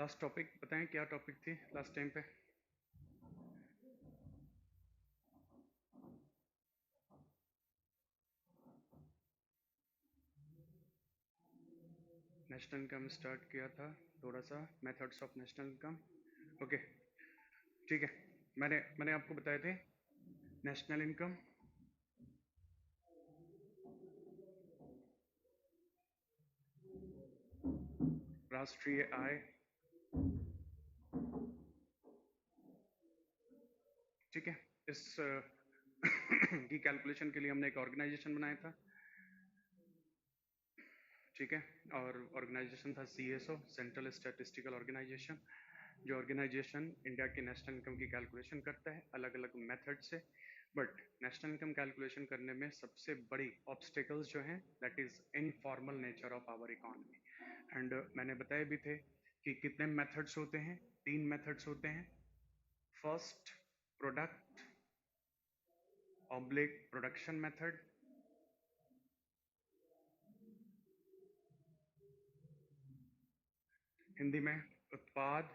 Last topic बताएं, क्या topic थी लास्ट टाइम पे? नेशनल इनकम स्टार्ट किया था, थोड़ा सा methods of national income. Okay, ठीक है। मैंने आपको बताए थे नेशनल इनकम, राष्ट्रीय आय, ठीक है। इस की कैलकुलेशन के लिए हमने एक ऑर्गेनाइजेशन बनाया था, ठीक है। और ऑर्गेनाइजेशन था सीएसओ, सेंट्रल स्टैटिस्टिकल ऑर्गेनाइजेशन, जो ऑर्गेनाइजेशन इंडिया की नेशनल इनकम की कैलकुलेशन करता है अलग अलग मेथड से। बट नेशनल इनकम कैलकुलेशन करने में सबसे बड़ी ऑब्स्टिकल्स जो हैं, that is informal nature of our economy. And मैंने बताए भी थे कि कितने मेथड्स होते हैं। 3 मेथड्स होते हैं। First, product oblique production method, Hindi में उत्पाद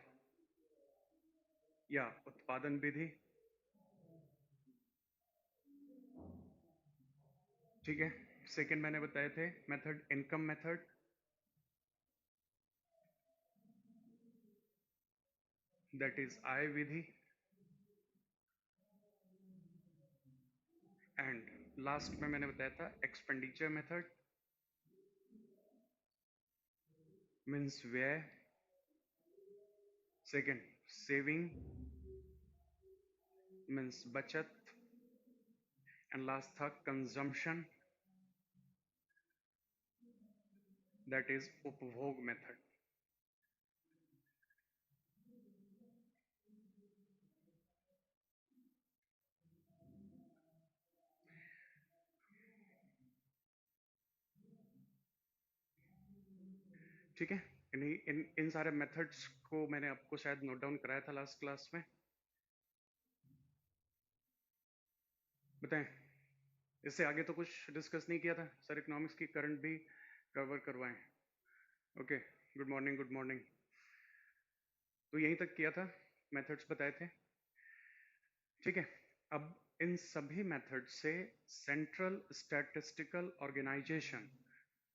या उत्पादन विधि, ठीक है। सेकंड मैंने बताए थे method income method, that is I Vidhi. And last में मैंने बताया था एक्सपेंडिचर मेथड, मीन्स व्यय। सेकंड, सेविंग मीन्स बचत। एंड लास्ट था कंजम्पशन, दैट इज उपभोग मेथड। ठीक है। इन सारे मेथड्स को मैंने आपको शायद नोट डाउन कराया था लास्ट क्लास में। बताएं, इससे आगे तो कुछ डिस्कस नहीं किया था सर। इकोनॉमिक्स की करंट भी कवर करवाएं। Okay, good morning, good morning. तो यहीं तक किया था, मेथड्स बताए थे, ठीक है। अब इन सभी मेथड से सेंट्रल स्टैटिस्टिकल ऑर्गेनाइजेशन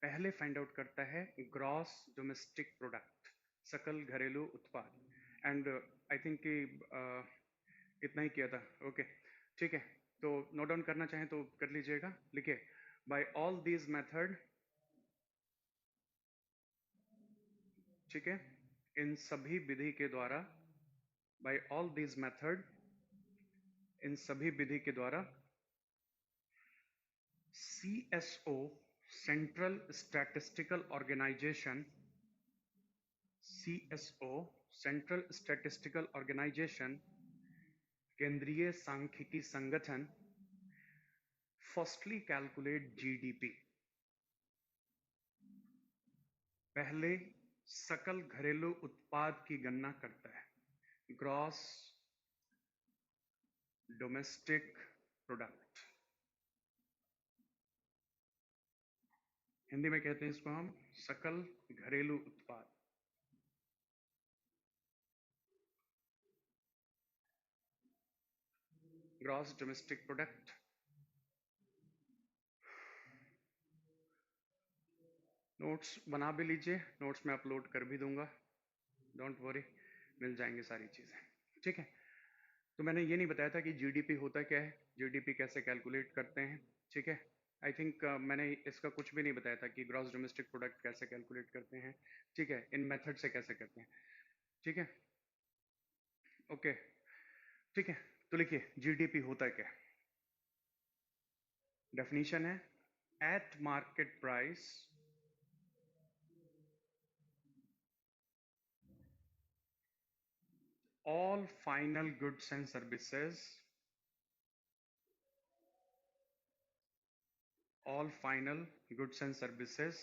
पहले फाइंड आउट करता है ग्रॉस डोमेस्टिक प्रोडक्ट, सकल घरेलू उत्पाद। एंड आई थिंक कि इतना ही किया था। ओके, ठीक है। तो नोट डाउन करना चाहें तो कर लीजिएगा, लिखिए बाय ऑल दीज मेथड, ठीक है। इन सभी विधि के द्वारा, बाय ऑल दीज मेथड, इन सभी विधि के द्वारा CSO, central statistical organisation, CSO, central statistical organisation, केंद्रीय सांख्यिकी संगठन, फर्स्टली कैलकुलेट GDP, पहले सकल घरेलू उत्पाद की गणना करता है, ग्रॉस डोमेस्टिक प्रोडक्ट। हिंदी में कहते हैं इसको हम सकल घरेलू उत्पाद। Gross domestic product. नोट्स बना भी लीजिए, नोट्स में अपलोड कर भी दूंगा, डोंट वरी, मिल जाएंगे सारी चीज़ें, ठीक है। तो मैंने ये नहीं बताया था कि जीडीपी होता क्या है, जीडीपी कैसे कैलकुलेट करते हैं, ठीक है। आई थिंक मैंने इसका कुछ भी नहीं बताया था कि ग्रॉस डोमेस्टिक प्रोडक्ट कैसे कैलकुलेट करते हैं, ठीक है, इन मेथड से कैसे करते हैं, ठीक है। ओके, ठीक है। तो लिखिए जीडीपी होता क्या है। डेफिनेशन है eight market price, all final goods and services, all final goods and services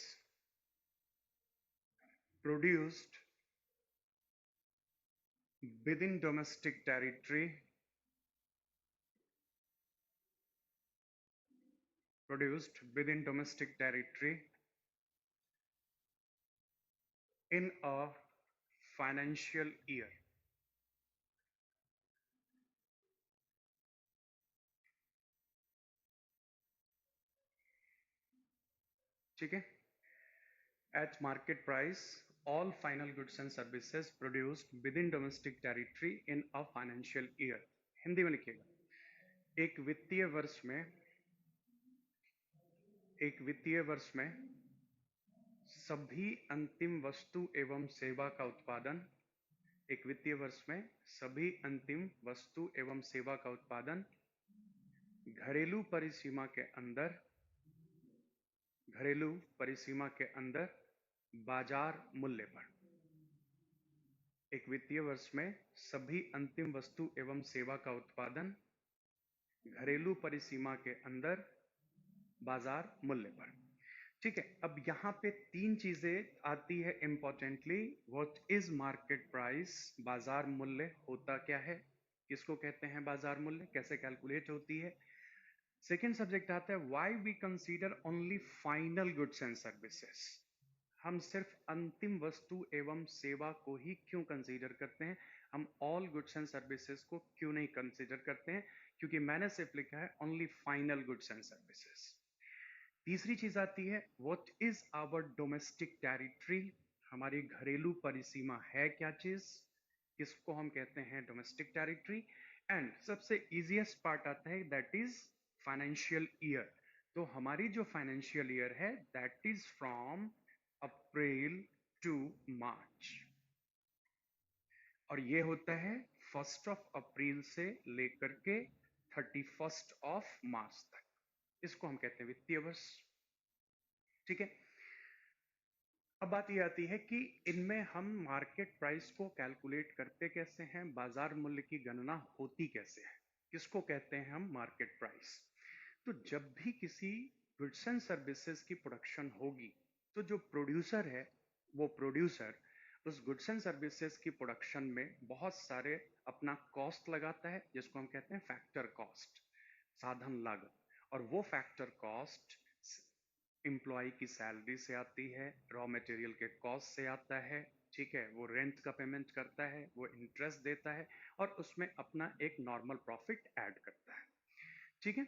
produced within domestic territory, produced within domestic territory in a financial year. ठीक है, at market price all final goods and services produced within domestic territory in a financial year। Hindi में लिखिएगा, एक वित्तीय वर्ष में सभी अंतिम वस्तु एवं सेवा का उत्पादन, एक वित्तीय वर्ष में सभी अंतिम वस्तु एवं सेवा का उत्पादन घरेलू परिसीमा के अंदर बाजार मूल्य पर। एक वित्तीय वर्ष में सभी अंतिम वस्तु एवं सेवा का उत्पादन घरेलू परिसीमा के अंदर बाजार मूल्य पर। ठीक है, अब यहां पे तीन चीजें आती है importantly. What is market price, बाजार मूल्य होता क्या है, किसको कहते हैं बाजार मूल्य, कैसे कैलकुलेट होती है। सेकेंड सब्जेक्ट आता है why we consider only final goods and services, हम सिर्फ अंतिम वस्तु एवं सेवा को ही क्यों कंसीडर करते हैं, हम ऑल गुड्स एंड सर्विसेज को क्यों नहीं कंसीडर करते हैं, क्योंकि मैंने सिर्फ लिखा है only final goods and services. तीसरी चीज आती है what is our domestic territory, हमारी घरेलू परिसीमा है क्या चीज, किसको हम कहते हैं डोमेस्टिक टेरिटरी। एंड सबसे इजीएस्ट पार्ट आता है दैट इज फाइनेंशियल ईयर। तो हमारी जो फाइनेंशियल ईयर है that is from April to March, और ये होता है 1 अप्रैल से लेकर के 31 मार्च तक, इसको हम कहते हैं वित्तीय वर्ष। ठीक है, अब बात ये आती है कि इनमें हम मार्केट प्राइस को कैलकुलेट करते कैसे हैं, बाजार मूल्य की गणना होती कैसे है, किसको कहते हैं हम मार्केट प्राइस। तो जब भी किसी गुड्स एंड सर्विसेज की प्रोडक्शन होगी तो जो प्रोड्यूसर है वो प्रोड्यूसर उस गुड्स एंड सर्विसेज की प्रोडक्शन में बहुत सारे अपना कॉस्ट लगाता है, जिसको हम कहते हैं फैक्टर कॉस्ट, साधन लागत। और वो फैक्टर कॉस्ट एम्प्लॉय की सैलरी से आती है, रॉ मटेरियल के कॉस्ट से आता है। ठीक है, वो रेंट का पेमेंट करता है, वो इंटरेस्ट देता है और उसमें अपना एक नॉर्मल प्रॉफिट ऐड करता है। ठीक है,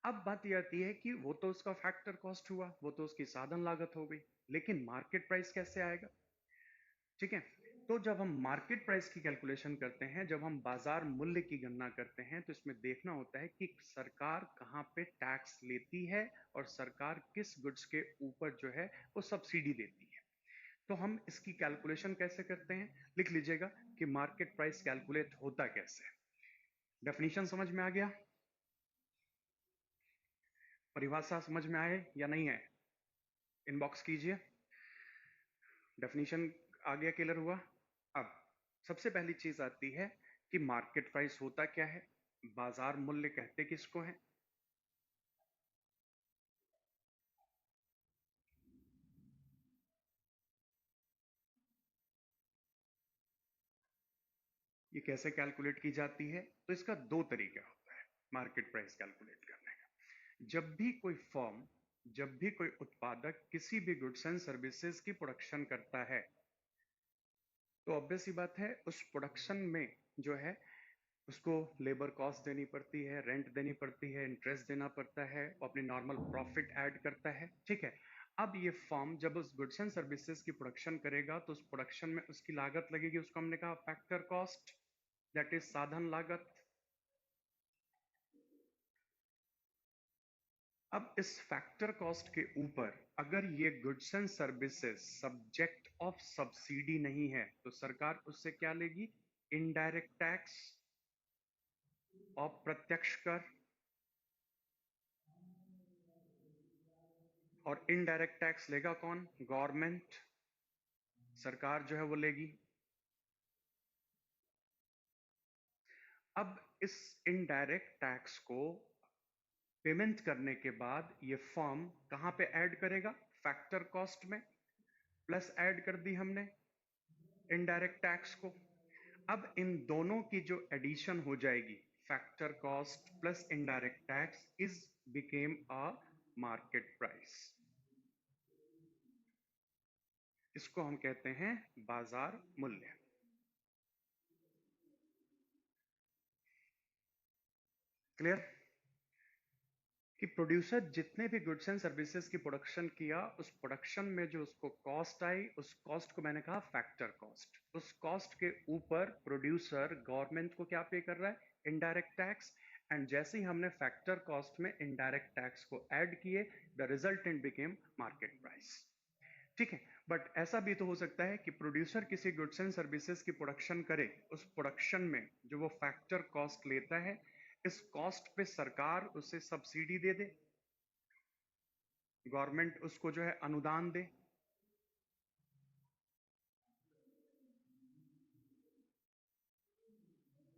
अब बात यह आती है कि वो तो उसका फैक्टर कॉस्ट हुआ, वो तो उसकी साधन लागत हो गई, लेकिन मार्केट प्राइस कैसे आएगा। ठीक है, तो जब हम मार्केट प्राइस की कैलकुलेशन करते हैं, जब हम बाजार मूल्य की गणना करते हैं, तो इसमें देखना होता है कि सरकार कहाँ पे टैक्स लेती है और सरकार किस गुड्स के ऊपर जो है वो सब्सिडी देती है। तो हम इसकी कैलकुलेशन कैसे करते हैं, लिख लीजिएगा कि मार्केट प्राइस कैलकुलेट होता कैसे। डेफिनेशन समझ में आ गया, परिभाषा समझ में आए या नहीं है, इनबॉक्स कीजिए। डेफिनेशन आ गया, क्लियर हुआ। अब सबसे पहली चीज आती है कि मार्केट प्राइस होता क्या है, बाजार मूल्य कहते किसको है। ये कैसे कैलकुलेट की जाती है, तो इसका दो तरीका होता है मार्केट प्राइस कैलकुलेट करने का। जब भी कोई उत्पादक किसी भी गुड्स एंड सर्विसेज की प्रोडक्शन करता है, तो ऑब्वियस सी बात है उस प्रोडक्शन में जो है उसको लेबर कॉस्ट देनी पड़ती है, रेंट देनी पड़ती है, इंटरेस्ट देना पड़ता है, वो अपनी नॉर्मल प्रॉफिट ऐड करता है। ठीक है, अब ये फर्म जब उस गुड्स एंड सर्विसेज की प्रोडक्शन करेगा तो उस प्रोडक्शन में उसकी लागत लगेगी, उसको हमने कहा फैक्टर कॉस्ट, दैट इज साधन लागत। अब इस फैक्टर कॉस्ट के ऊपर अगर ये goods and services subject of subsidy नहीं है तो सरकार उससे क्या लेगी, इनडायरेक्ट टैक्स, अप्रत्यक्ष कर, और इनडायरेक्ट टैक्स लेगा कौन, गवर्नमेंट, सरकार जो है वो लेगी। अब इस इनडायरेक्ट टैक्स को पेमेंट करने के बाद ये फर्म कहां पे ऐड करेगा, फैक्टर कॉस्ट में, प्लस ऐड कर दी हमने इनडायरेक्ट टैक्स को। अब इन दोनों की जो एडिशन हो जाएगी, factor cost plus indirect tax, is became a market price. इसको हम कहते हैं बाजार मूल्य। क्लियर? कि प्रोड्यूसर जितने भी गुड्स एंड सर्विसेज की प्रोडक्शन किया, उस प्रोडक्शन में जो उसको कॉस्ट आई, उस कॉस्ट को मैंने कहा फैक्टर कॉस्ट। उस कॉस्ट के ऊपर प्रोड्यूसर गवर्नमेंट को क्या पे कर रहा है? Indirect tax. एंड जैसे ही हमने फैक्टर कॉस्ट में इनडायरेक्ट टैक्स को ऐड किए, the resultant became market price. ठीक है, बट ऐसा भी तो हो सकता है कि प्रोड्यूसर किसी गुड्स एंड सर्विसेज की प्रोडक्शन करे, उस प्रोडक्शन में जो वो फैक्टर कॉस्ट लेता है, इस कॉस्ट पे सरकार उसे सब्सिडी दे दे, गवर्नमेंट उसको जो है अनुदान दे।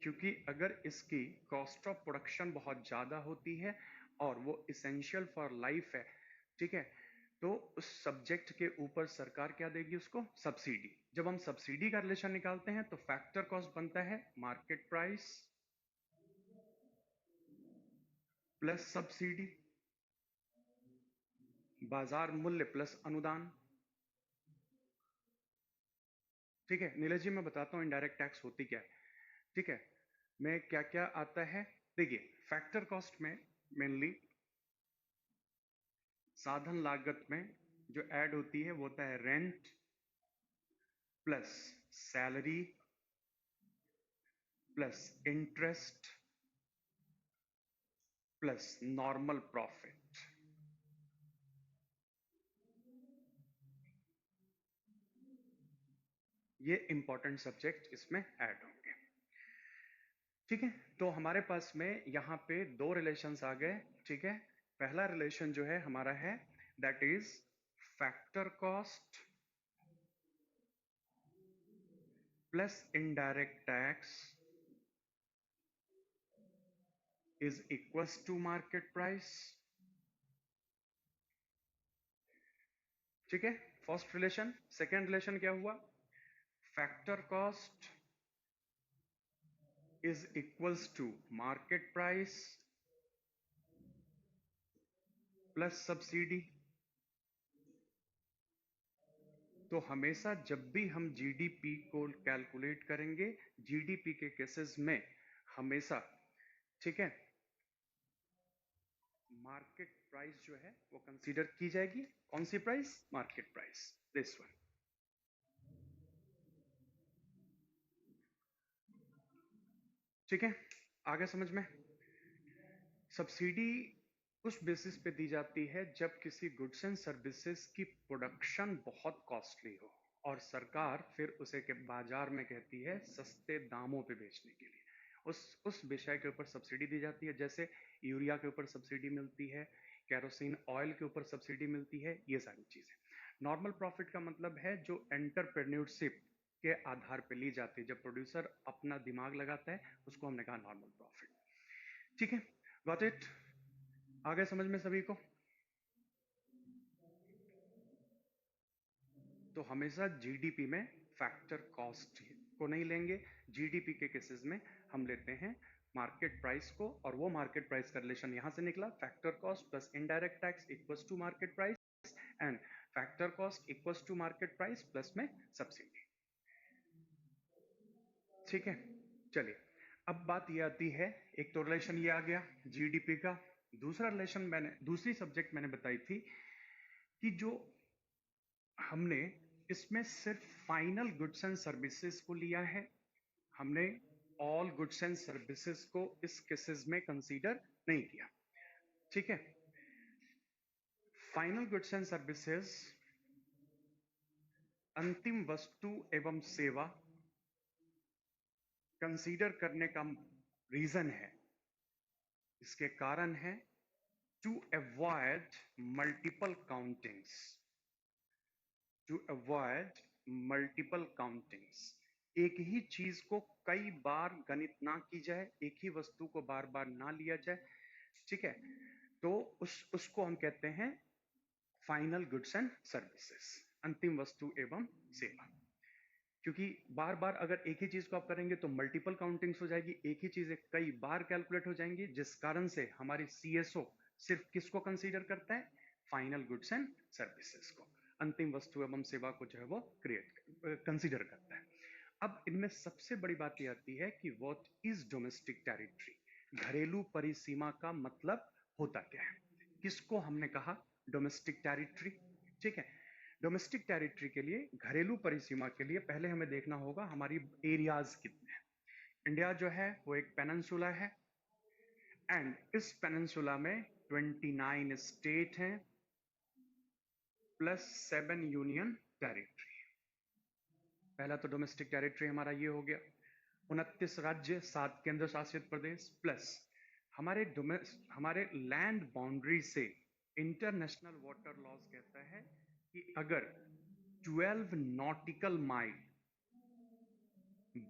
क्योंकि अगर इसकी कॉस्ट ऑफ प्रोडक्शन बहुत ज्यादा होती है और वो इसेंशियल फॉर लाइफ है, ठीक है, तो उस सब्जेक्ट के ऊपर सरकार क्या देगी? उसको सब्सिडी। जब हम सब्सिडी का रिलेशन निकालते हैं तो फैक्टर कॉस्ट बनता है मार्केट प्राइस प्लस सब्सिडी, बाजार मूल्य प्लस अनुदान। ठीक है नीरज जी, मैं बताता हूं इनडायरेक्ट टैक्स होती क्या है। ठीक है, में क्या क्या आता है? देखिए, फैक्टर कॉस्ट में मेनली साधन लागत में जो ऐड होती है वो होता है rent plus salary plus interest plus normal profit. ये इंपॉर्टेंट सब्जेक्ट इसमें ऐड होंगे। ठीक है, तो हमारे पास में यहाँ पे दो रिलेशंस आ गए। ठीक है, पहला रिलेशन जो है हमारा है that is factor cost plus indirect tax is equals to market price. ठीक है, फर्स्ट रिलेशन। सेकेंड रिलेशन क्या हुआ? Factor cost is equals to market price plus subsidy. तो हमेशा जब भी हम जीडीपी को कैलकुलेट करेंगे, जीडीपी के केसेस में हमेशा, ठीक है, मार्केट प्राइस जो है वो कंसीडर की जाएगी। कौन सी price? Market price, this one. ठीक है, आगे समझ में? सब्सिडी उस बेसिस पे दी जाती है जब किसी गुड्स एंड सर्विसेज की प्रोडक्शन बहुत कॉस्टली हो और सरकार फिर उसे के बाजार में कहती है सस्ते दामों पे बेचने के लिए, उस विषय के ऊपर सब्सिडी दी जाती है। जैसे यूरिया के ऊपर सब्सिडी मिलती है, केरोसिन ऑयल के ऊपर सब्सिडी मिलती है, ये सारी चीजें। नॉर्मल प्रॉफिट का मतलब है जो एंटरप्रेन्योरशिप के आधार पे ली जाती है, जब प्रोड्यूसर अपना दिमाग लगाता है, उसको हमने कहा नॉर्मल प्रॉफिट। ठीक है, गॉट इट? आ गए समझ में सभी को? तो हमेशा जीडीपी में फैक्टर कॉस्ट को नहीं लेंगे, जीडीपी के केसेस में हम लेते हैं मार्केट प्राइस को, और वो मार्केट प्राइस का रिलेशन यहां से निकला, factor cost plus indirect tax equals to market price and factor cost equals to market price plus में सब्सिडी। ठीक है, चलिए अब बात ये आती है, एक तो रिलेशन ये आ गया जीडीपी का। दूसरा रिलेशन मैंने, दूसरी सब्जेक्ट मैंने बताई थी कि जो हमने इसमें सिर्फ फाइनल गुड्स एंड सर्विसेज को लिया है, हमने ऑल गुड्स एंड सर्विसेज को इस केसेस में कंसीडर नहीं किया। ठीक है, फाइनल गुड्स एंड सर्विसेज अंतिम वस्तु एवं सेवा कंसीडर करने का रीजन है, इसके कारण है to avoid multiple countings, to avoid multiple countings. एक ही चीज को कई बार गणित ना की जाए, एक ही वस्तु को बार बार ना लिया जाए। ठीक है, तो उसको हम कहते हैं फाइनल गुड्स एंड सर्विसेज, अंतिम वस्तु एवं सेवा। क्योंकि बार बार अगर एक ही चीज को आप करेंगे तो मल्टीपल काउंटिंग्स हो जाएगी, एक ही चीजें कई बार कैलकुलेट हो जाएंगी, जिस कारण से हमारी सीएसओ सिर्फ किसको कंसीडर करता है? फाइनल गुड्स एंड सर्विसेज को। अंतिम वस्तु एवं सेवा को जो है वो कंसीडर करता है। अब इनमें सबसे बड़ी बात ये आती है कि व्हाट इज डोमेस्टिक टेरिटरी, घरेलू परिसीमा का मतलब होता क्या है, किसको हमने कहा डोमेस्टिक टेरिटरी। ठीक है, डोमेस्टिक टेरिटरी के लिए, घरेलू परिसीमा के लिए पहले हमें देखना होगा हमारी एरियाज कितने हैं। इंडिया जो है वो एक पेनिनसुला है, एंड इस पेनिनसुला में 29 स्टेट हैं प्लस 7 यूनियन टेरिटरी। पहला तो डोमेस्टिक टेरिटरी हमारा ये हो गया। 29 राज्य, 7 केंद्र शासित प्रदेश, प्लस हमारे लैंड बाउंड्री से इंटरनेशनल वाटर लॉज कहता है कि अगर 12 नॉटिकल माइल,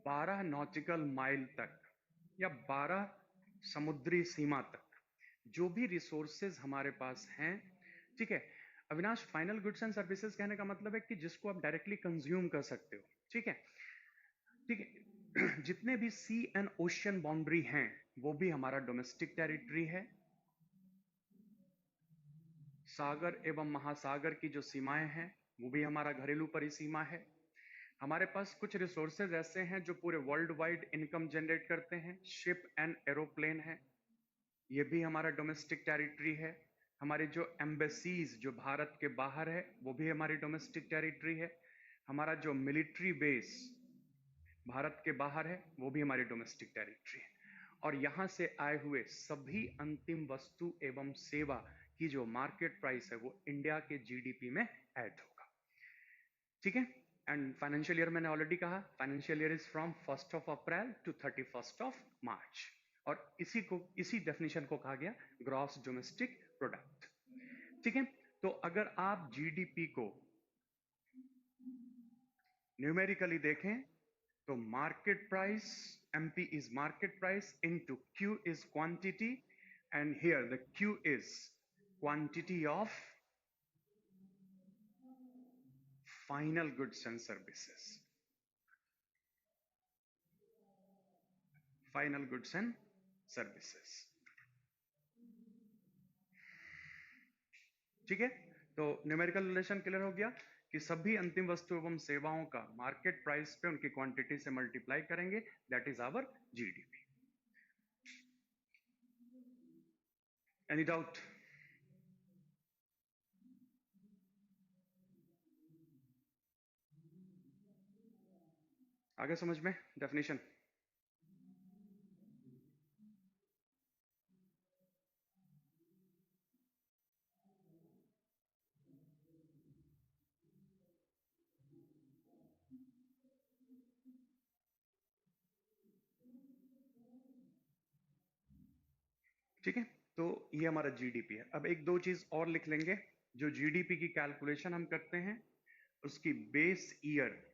12 नॉटिकल माइल तक या 12 समुद्री सीमा तक जो भी रिसोर्सेज हमारे पास हैं, ठीक है, Avinash, final goods and services कहने का मतलब है कि जिसको आप डायरेक्टली कंज्यूम कर सकते हो। ठीक है, ठीक है, जितने भी सी एंड ओशियन बाउंड्री हैं वो भी हमारा डोमेस्टिक टेरिटरी है। सागर एवं महासागर की जो सीमाएं हैं वो भी हमारा घरेलू परिसीमा है। हमारे पास कुछ रिसोर्सेज ऐसे हैं जो पूरे वर्ल्ड वाइड इनकम जनरेट करते हैं, शिप एंड एरोप्लेन है, ये भी हमारा डोमेस्टिक टेरिटरी है। हमारे जो एम्बेसीज जो भारत के बाहर है वो भी हमारी डोमेस्टिक टेरिटरी है। हमारा जो मिलिट्री बेस भारत के बाहर है वो भी हमारी डोमेस्टिक टेरिटरी है। और यहां से आए हुए सभी अंतिम वस्तु एवं सेवा की जो मार्केट प्राइस है वो इंडिया के जीडीपी में ऐड होगा। ठीक है, एंड फाइनेंशियल ईयर मैंने ऑलरेडी कहा, financial year is from 1st of April to 31st of March, और इसी डेफिनेशन को कहा गया ग्रॉस डोमेस्टिक प्रोडक्ट। ठीक है, तो अगर आप जीडीपी को न्यूमेरिकली देखें तो market price, MP is market price into Q is quantity, and here the Q is quantity of final goods and services. Final goods and services. ठीक है, तो न्यूमेरिकल रिलेशन क्लियर हो गया कि सभी अंतिम वस्तु एवं सेवाओं का मार्केट प्राइस पे उनकी क्वांटिटी से मल्टीप्लाई करेंगे, that is our GDP. Any doubt? आगे समझ में डेफिनेशन? ठीक है, तो ये हमारा जीडीपी है। अब एक दो चीज और लिख लेंगे, जो जीडीपी की कैलकुलेशन हम करते हैं उसकी बेस ईयर,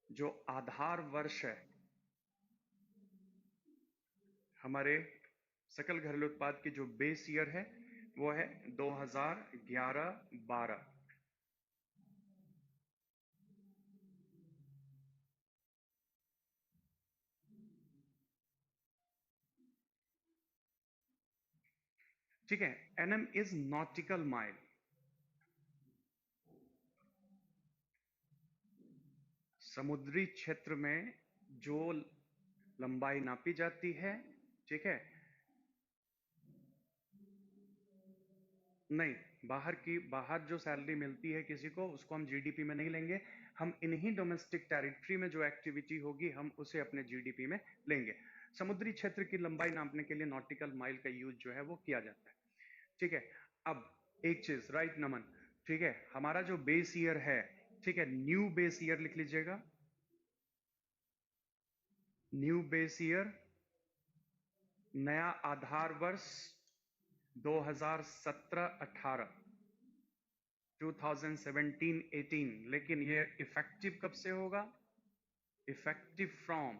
जो आधार वर्ष है हमारे सकल घरेलू उत्पाद की, जो बेस ईयर है वो है 2011-12। ठीक है, एनएम इज नॉटिकल माइल। समुद्री क्षेत्र में जो लंबाई नापी जाती है, ठीक है, नहीं, बाहर जो सैलरी मिलती है किसी को, उसको हम जीडीपी में नहीं लेंगे। हम इन्हीं डोमेस्टिक टेरिटरी में जो एक्टिविटी होगी हम उसे अपने जीडीपी में लेंगे। समुद्री क्षेत्र की लंबाई नापने के लिए नॉटिकल माइल का यूज जो है वो किया जाता है। ठीक है, अब एक चीज, राइट नमन, ठीक है, हमारा जो बेस ईयर है, ठीक है, न्यू बेस ईयर लिख लीजिएगा, न्यू बेस ईयर, नया आधार वर्ष 2017-18, 2017-18, लेकिन ये इफेक्टिव कब से होगा? Effective from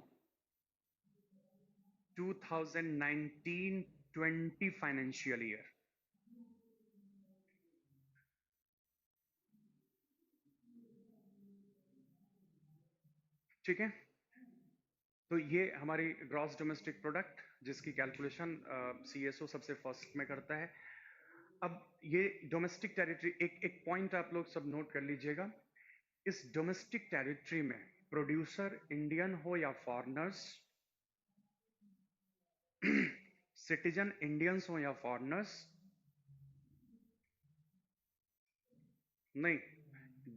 2019-20 financial year. ठीक है, तो ये हमारी ग्रॉस डोमेस्टिक प्रोडक्ट जिसकी कैलकुलेशन सीएसओ सबसे फर्स्ट में करता है। अब ये डोमेस्टिक टेरिटरी, एक एक पॉइंट आप लोग सब नोट कर लीजिएगा। इस डोमेस्टिक टेरिटरी में प्रोड्यूसर इंडियन हो या फॉरेनर्स, सिटीजन इंडियंस हो या फॉरेनर्स, नहीं,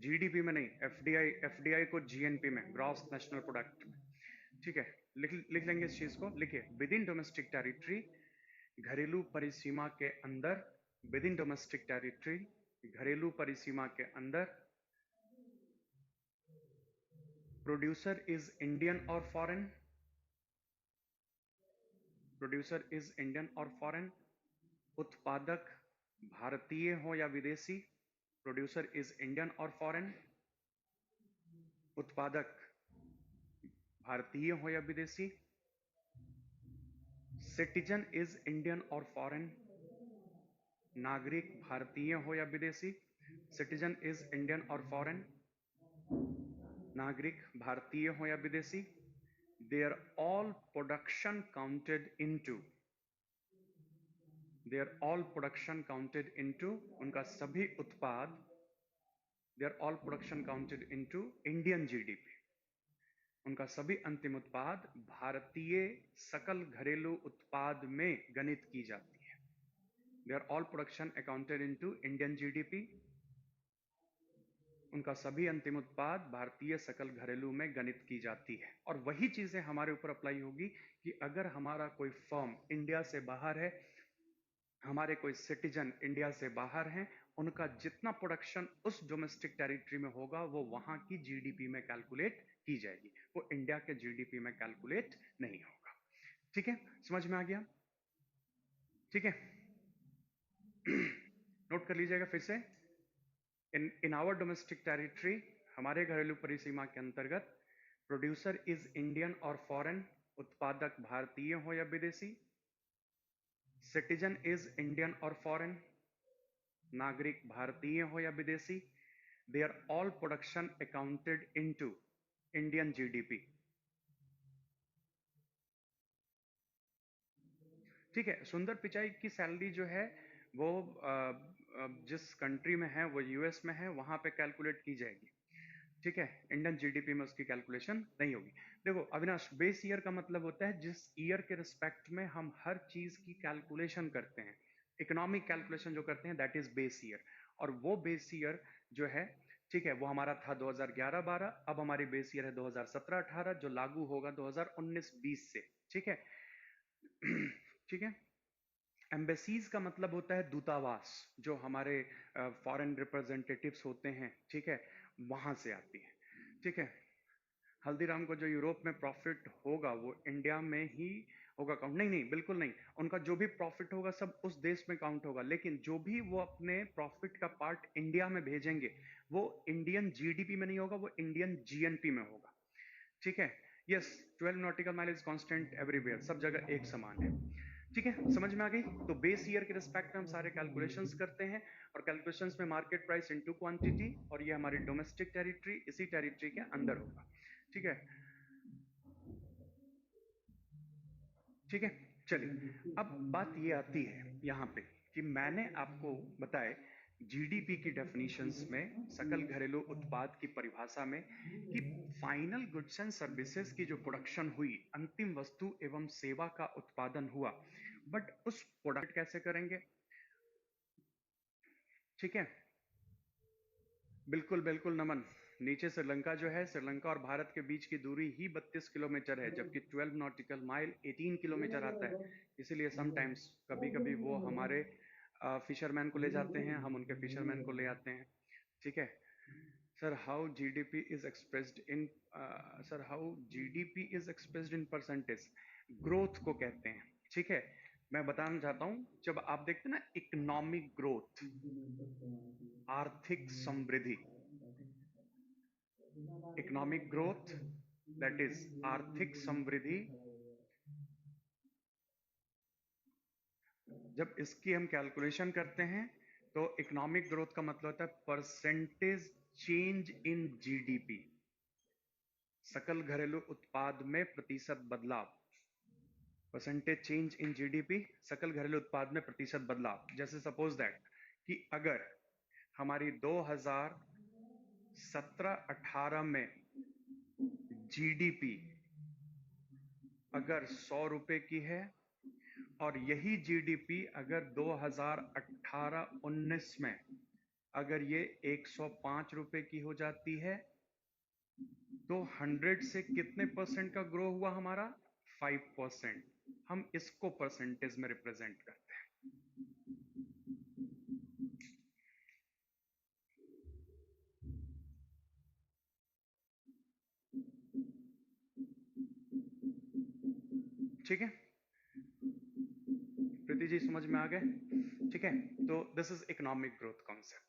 जीडीपी में नहीं, एफडीआई, एफडीआई को जीएनपी में, ग्रॉस नेशनल प्रोडक्ट में, ठीक है। लिख लेंगे इस चीज को, लिखिए विद इन डोमेस्टिक टेरिटरी, घरेलू परिसीमा के अंदर, विद इन डोमेस्टिक टेरिटरी, घरेलू परिसीमा के अंदर, प्रोड्यूसर इज इंडियन और फॉरेन, प्रोड्यूसर इज इंडियन और फॉरेन, उत्पादक भारतीय हो या विदेशी, प्रोड्यूसर इज इंडियन और फॉरेन, उत्पादक भारतीय हो या विदेशी, सिटीजन इज इंडियन और फॉरेन, नागरिक भारतीय हो या विदेशी, सिटीजन इज इंडियन और फॉरेन, नागरिक भारतीय हो या विदेशी, they are all production counted into, they are all production counted into, उनका सभी उत्पाद, they are all production counted into Indian GDP, उनका सभी अंतिम उत्पाद भारतीय सकल घरेलू उत्पाद में गणित की जाती है। they are all production accounted into Indian GDP, उनका सभी अंतिम उत्पाद भारतीय सकल घरेलू में गणित की जाती है। और वही चीजें हमारे ऊपर अप्लाई होगी कि अगर हमारा कोई फर्म इंडिया से बाहर है, हमारे कोई सिटीजन इंडिया से बाहर हैं, उनका जितना प्रोडक्शन उस डोमेस्टिक टेरिटरी में होगा वो वहां की जीडीपी में कैलकुलेट की जाएगी, वो इंडिया के जीडीपी में कैलकुलेट नहीं होगा। ठीक है, समझ में आ गया? ठीक है, नोट कर लीजिएगा फिर से। इन आवर डोमेस्टिक टेरिटरी, हमारे घरेलू परिसीमा के अंतर्गत, प्रोड्यूसर इज इंडियन और फॉरेन, उत्पादक भारतीय हो या विदेशी, सिटीजन इज इंडियन और फॉरेन, नागरिक भारतीय हो या विदेशी, they are all production accounted into Indian GDP. ठीक है, सुंदर पिचाई की सैलरी जो है वो जिस कंट्री में है, वो यूएस में है, वहां पे कैलकुलेट की जाएगी। ठीक है, इंडियन जीडीपी में उसकी कैलकुलेशन नहीं होगी। देखो अविनाश, बेस ईयर का मतलब होता है जिस ईयर के रिस्पेक्ट में हम हर चीज की कैलकुलेशन करते हैं, इकोनॉमिक कैलकुलेशन जो करते हैं, दैट इज बेस ईयर। और वो बेस ईयर जो है, ठीक है, वो हमारा था 2011-12, अब हमारी बेस ईयर है 2017-18, जो लागू होगा 2019-20 से। ठीक है, ठीक है। एम्बेसीज का मतलब होता है दूतावास, जो हमारे फॉरेन रिप्रेजेंटेटिव्स होते हैं, ठीक है, वहां से आती है। ठीक है, हल्दीराम को जो यूरोप में प्रॉफिट होगा वो इंडिया में ही होगा काउंट? नहीं नहीं, बिल्कुल नहीं, उनका जो भी प्रॉफिट होगा सब उस देश में काउंट होगा, लेकिन जो भी वो अपने प्रॉफिट का पार्ट इंडिया में भेजेंगे वो इंडियन जीडीपी में नहीं होगा, वो इंडियन जीएनपी में होगा। ठीक है, yes, 12 nautical mile is constant everywhere, सब जगह एक समान है। ठीक है, समझ में आ गई? तो बेस ईयर के रिस्पेक्ट में हम सारे कैलकुलेशंस करते हैं, और कैलकुलेशंस में मार्केट प्राइस इनटू क्वांटिटी, और ये हमारी डोमेस्टिक टेरिटरी इसी टेरिटरी के अंदर होगा। ठीक है, ठीक है, चलिए अब बात ये आती है यहाँ पे कि मैंने आपको बताए जीडीपी की डेफिनेशंस में, सकल घरेलू उत्पाद की परिभाषा में, कि फाइनल गुड्स एंड सर्विसेज की जो प्रोडक्शन हुई, अंतिम वस्तु एवं सेवा का उत्पादन हुआ, बट उस प्रोडक्ट कैसे करेंगे? ठीक है, बिल्कुल बिल्कुल नमन, नीचे श्रीलंका जो है, श्रीलंका और भारत के बीच की दूरी ही 32 किलोमीटर है, जबकि 12 नॉटिकल माइल 18 किलोमीटर आता है। इसीलिए समटाइम्स, कभी कभी वो हमारे फिशरमैन को ले जाते हैं, हम उनके फिशरमैन को ले आते हैं। ठीक है sir, how GDP is expressed in, sir how GDP is expressed in percentage, growth को कहते हैं। ठीक है, मैं बताना चाहता हूं, जब आप देखते हैं ना इकोनॉमिक ग्रोथ, आर्थिक समृद्धि, इकोनॉमिक ग्रोथ दैट इज आर्थिक समृद्धि, जब इसकी हम कैलकुलेशन करते हैं तो इकोनॉमिक ग्रोथ का मतलब होता है परसेंटेज चेंज इन जीडीपी, सकल घरेलू उत्पाद में प्रतिशत बदलाव, परसेंटेज चेंज इन जीडीपी, सकल घरेलू उत्पाद में प्रतिशत बदलाव। जैसे सपोज दैट कि अगर हमारी 2017-18 में जीडीपी अगर 100 रुपए की है और यही जीडीपी अगर 2018-19 में अगर ये 105 रुपए की हो जाती है तो 100 से कितने परसेंट का ग्रो हुआ हमारा? 5%। हम इसको परसेंटेज में रिप्रेजेंट करते हैं। ठीक है, प्रीति जी समझ में आ गए? ठीक है, तो this is economic growth concept.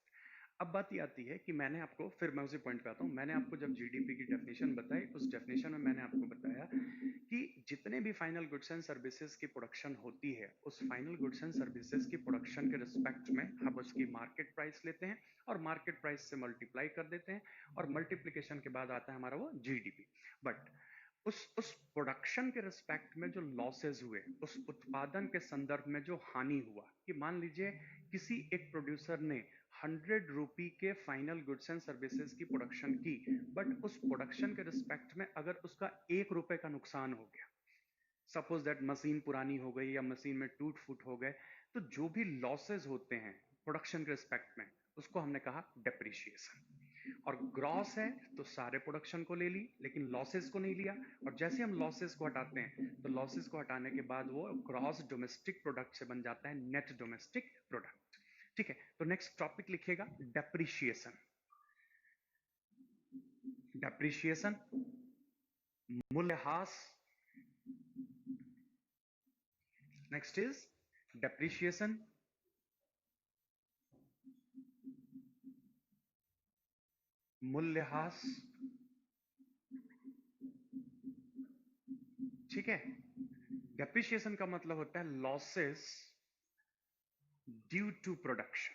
अब बात ये आती है कि मैंने आपको, फिर मैं उसी पॉइंट पे आता हूँ, मैंने आपको जब जीडीपी की डेफिनेशन बताई, उस डेफिनेशन में मैंने आपको बताया कि जितने भी फाइनल गुड्स एंड सर्विसेज की प्रोडक्शन होती है, उस फाइनल गुड्स एंड सर्विसेज की प्रोडक्शन के रिस्पेक्ट में हम उसकी मार्केट प्राइस लेते हैं और मार्केट प्राइस से मल्टीप्लाई कर देते हैं और मल्टीप्लिकेशन के बाद आता है हमारा वो जीडीपी। बट उस प्रोडक्शन के रिस्पेक्ट में जो लॉसेज हुए, उस उत्पादन के संदर्भ में जो हानि हुआ, कि मान लीजिए किसी एक प्रोड्यूसर ने 100 रुपी के फाइनल गुड्स एंड सर्विसेज की प्रोडक्शन की, बट उस प्रोडक्शन के रिस्पेक्ट में अगर उसका 1 रुपए का नुकसान हो गया, सपोज दैट मशीन पुरानी हो गई या मशीन में टूट फूट हो गए, तो जो भी लॉसेज होते हैं प्रोडक्शन के रिस्पेक्ट में, उसको हमने कहा डेप्रिशिएशन। और ग्रॉस है तो सारे प्रोडक्शन को ले ली लेकिन लॉसेस को नहीं लिया, और जैसे हम लॉसेस को हटाते हैं तो लॉसेस को हटाने के बाद वो ग्रॉस डोमेस्टिक प्रोडक्ट से बन जाता है नेट डोमेस्टिक प्रोडक्ट। ठीक है, तो नेक्स्ट टॉपिक लिखिएगा डेप्रिशिएशन। डेप्रिशिएशन मूल्यह्रास। नेक्स्ट इज डेप्रिशिएशन मूल्यह्रास। ठीक है, डेप्रिशिएशन का मतलब होता है लॉसेस ड्यू टू प्रोडक्शन।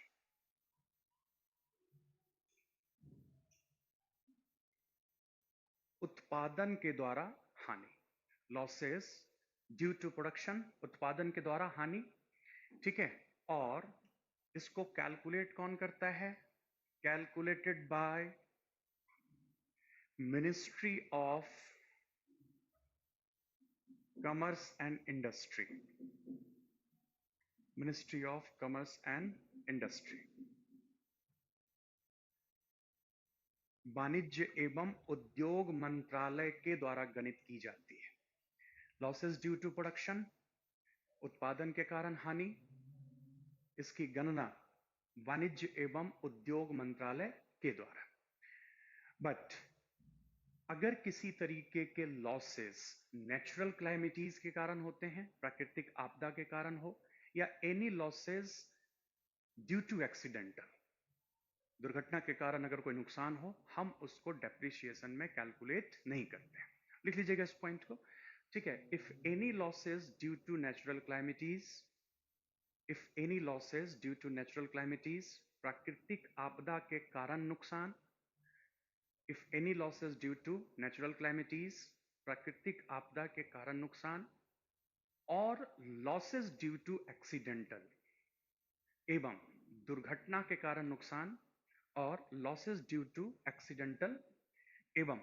उत्पादन के द्वारा हानि, लॉसेस ड्यू टू प्रोडक्शन, उत्पादन के द्वारा हानि। ठीक है, और इसको कैलकुलेट कौन करता है? Calculated by ministry of commerce and industry. Ministry of commerce and industry, वाणिज्य एवं उद्योग मंत्रालय के द्वारा गणित की जाती है। लॉसेस ड्यू टू प्रोडक्शन, उत्पादन के कारण हानि, इसकी गणना वाणिज्य एवं उद्योग मंत्रालय के द्वारा। बट अगर किसी तरीके के लॉसेस नेचुरल क्लाइमिटीज के कारण होते हैं, प्राकृतिक आपदा के कारण हो, या any losses due to accidental, दुर्घटना के कारण अगर कोई नुकसान हो, हम उसको डेप्रिशिएशन में कैलकुलेट नहीं करते। लिख लीजिएगा इस पॉइंट को। ठीक है, if any losses due to natural calamities, if any losses due to natural calamities, प्राकृतिक आपदा के कारण नुकसान, if any losses due to natural calamities, प्राकृतिक आपदा के कारण नुकसान, और लॉसेस ड्यू टू एक्सीडेंटल, एवं दुर्घटना के कारण नुकसान और लॉसेस ड्यू टू एक्सीडेंटल एवं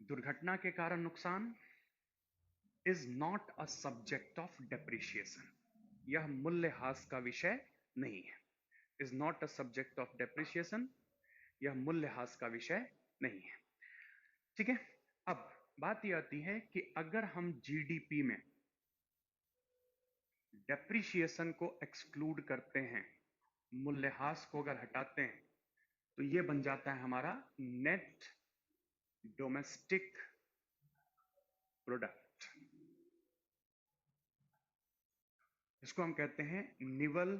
दुर्घटना के कारण नुकसान is not a subject of depreciation. यह मूल्यह्रास का विषय नहीं है। Is not a subject of depreciation, यह मूल्यह्रास का विषय नहीं है। ठीक है, अब बात यह आती है कि अगर हम जीडीपी में डेप्रिशिएशन को एक्सक्लूड करते हैं, मूल्यह्रास को अगर हटाते हैं, तो ये बन जाता है हमारा नेट डोमेस्टिक प्रोडक्ट। इसको हम कहते हैं निवल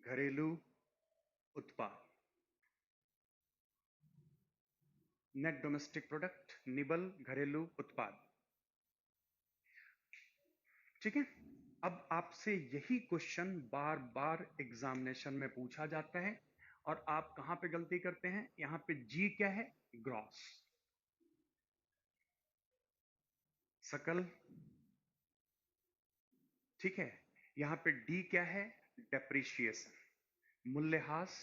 घरेलू उत्पाद। नेट डोमेस्टिक प्रोडक्ट, निवल घरेलू उत्पाद। ठीक है, अब आपसे यही क्वेश्चन बार बार एग्जामिनेशन में पूछा जाता है और आप कहां पे गलती करते हैं? यहां पे जी क्या है? ग्रॉस, सकल। ठीक है, यहाँ पे डी क्या है? डेप्रिशिएशन, मूल्यह्रास।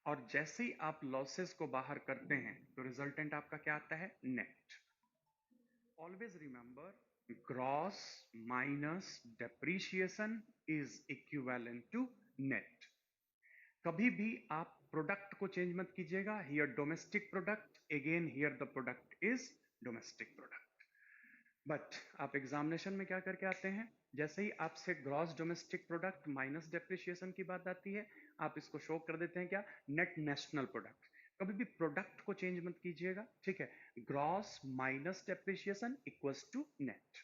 और जैसे ही आप लॉसेस को बाहर करते हैं तो रिजल्टेंट आपका क्या आता है? Net. Always remember, gross minus depreciation is equivalent to net. कभी भी आप प्रोडक्ट को चेंज मत कीजिएगा। Here domestic product, again here the product is domestic product. But आप एग्जामिनेशन में क्या करके आते हैं? जैसे ही आपसे gross domestic product minus depreciation की बात आती है, आप इसको शो कर देते हैं क्या? Net national product. कभी भी प्रोडक्ट को चेंज मत कीजिएगा, ठीक है? Gross minus depreciation equals to net,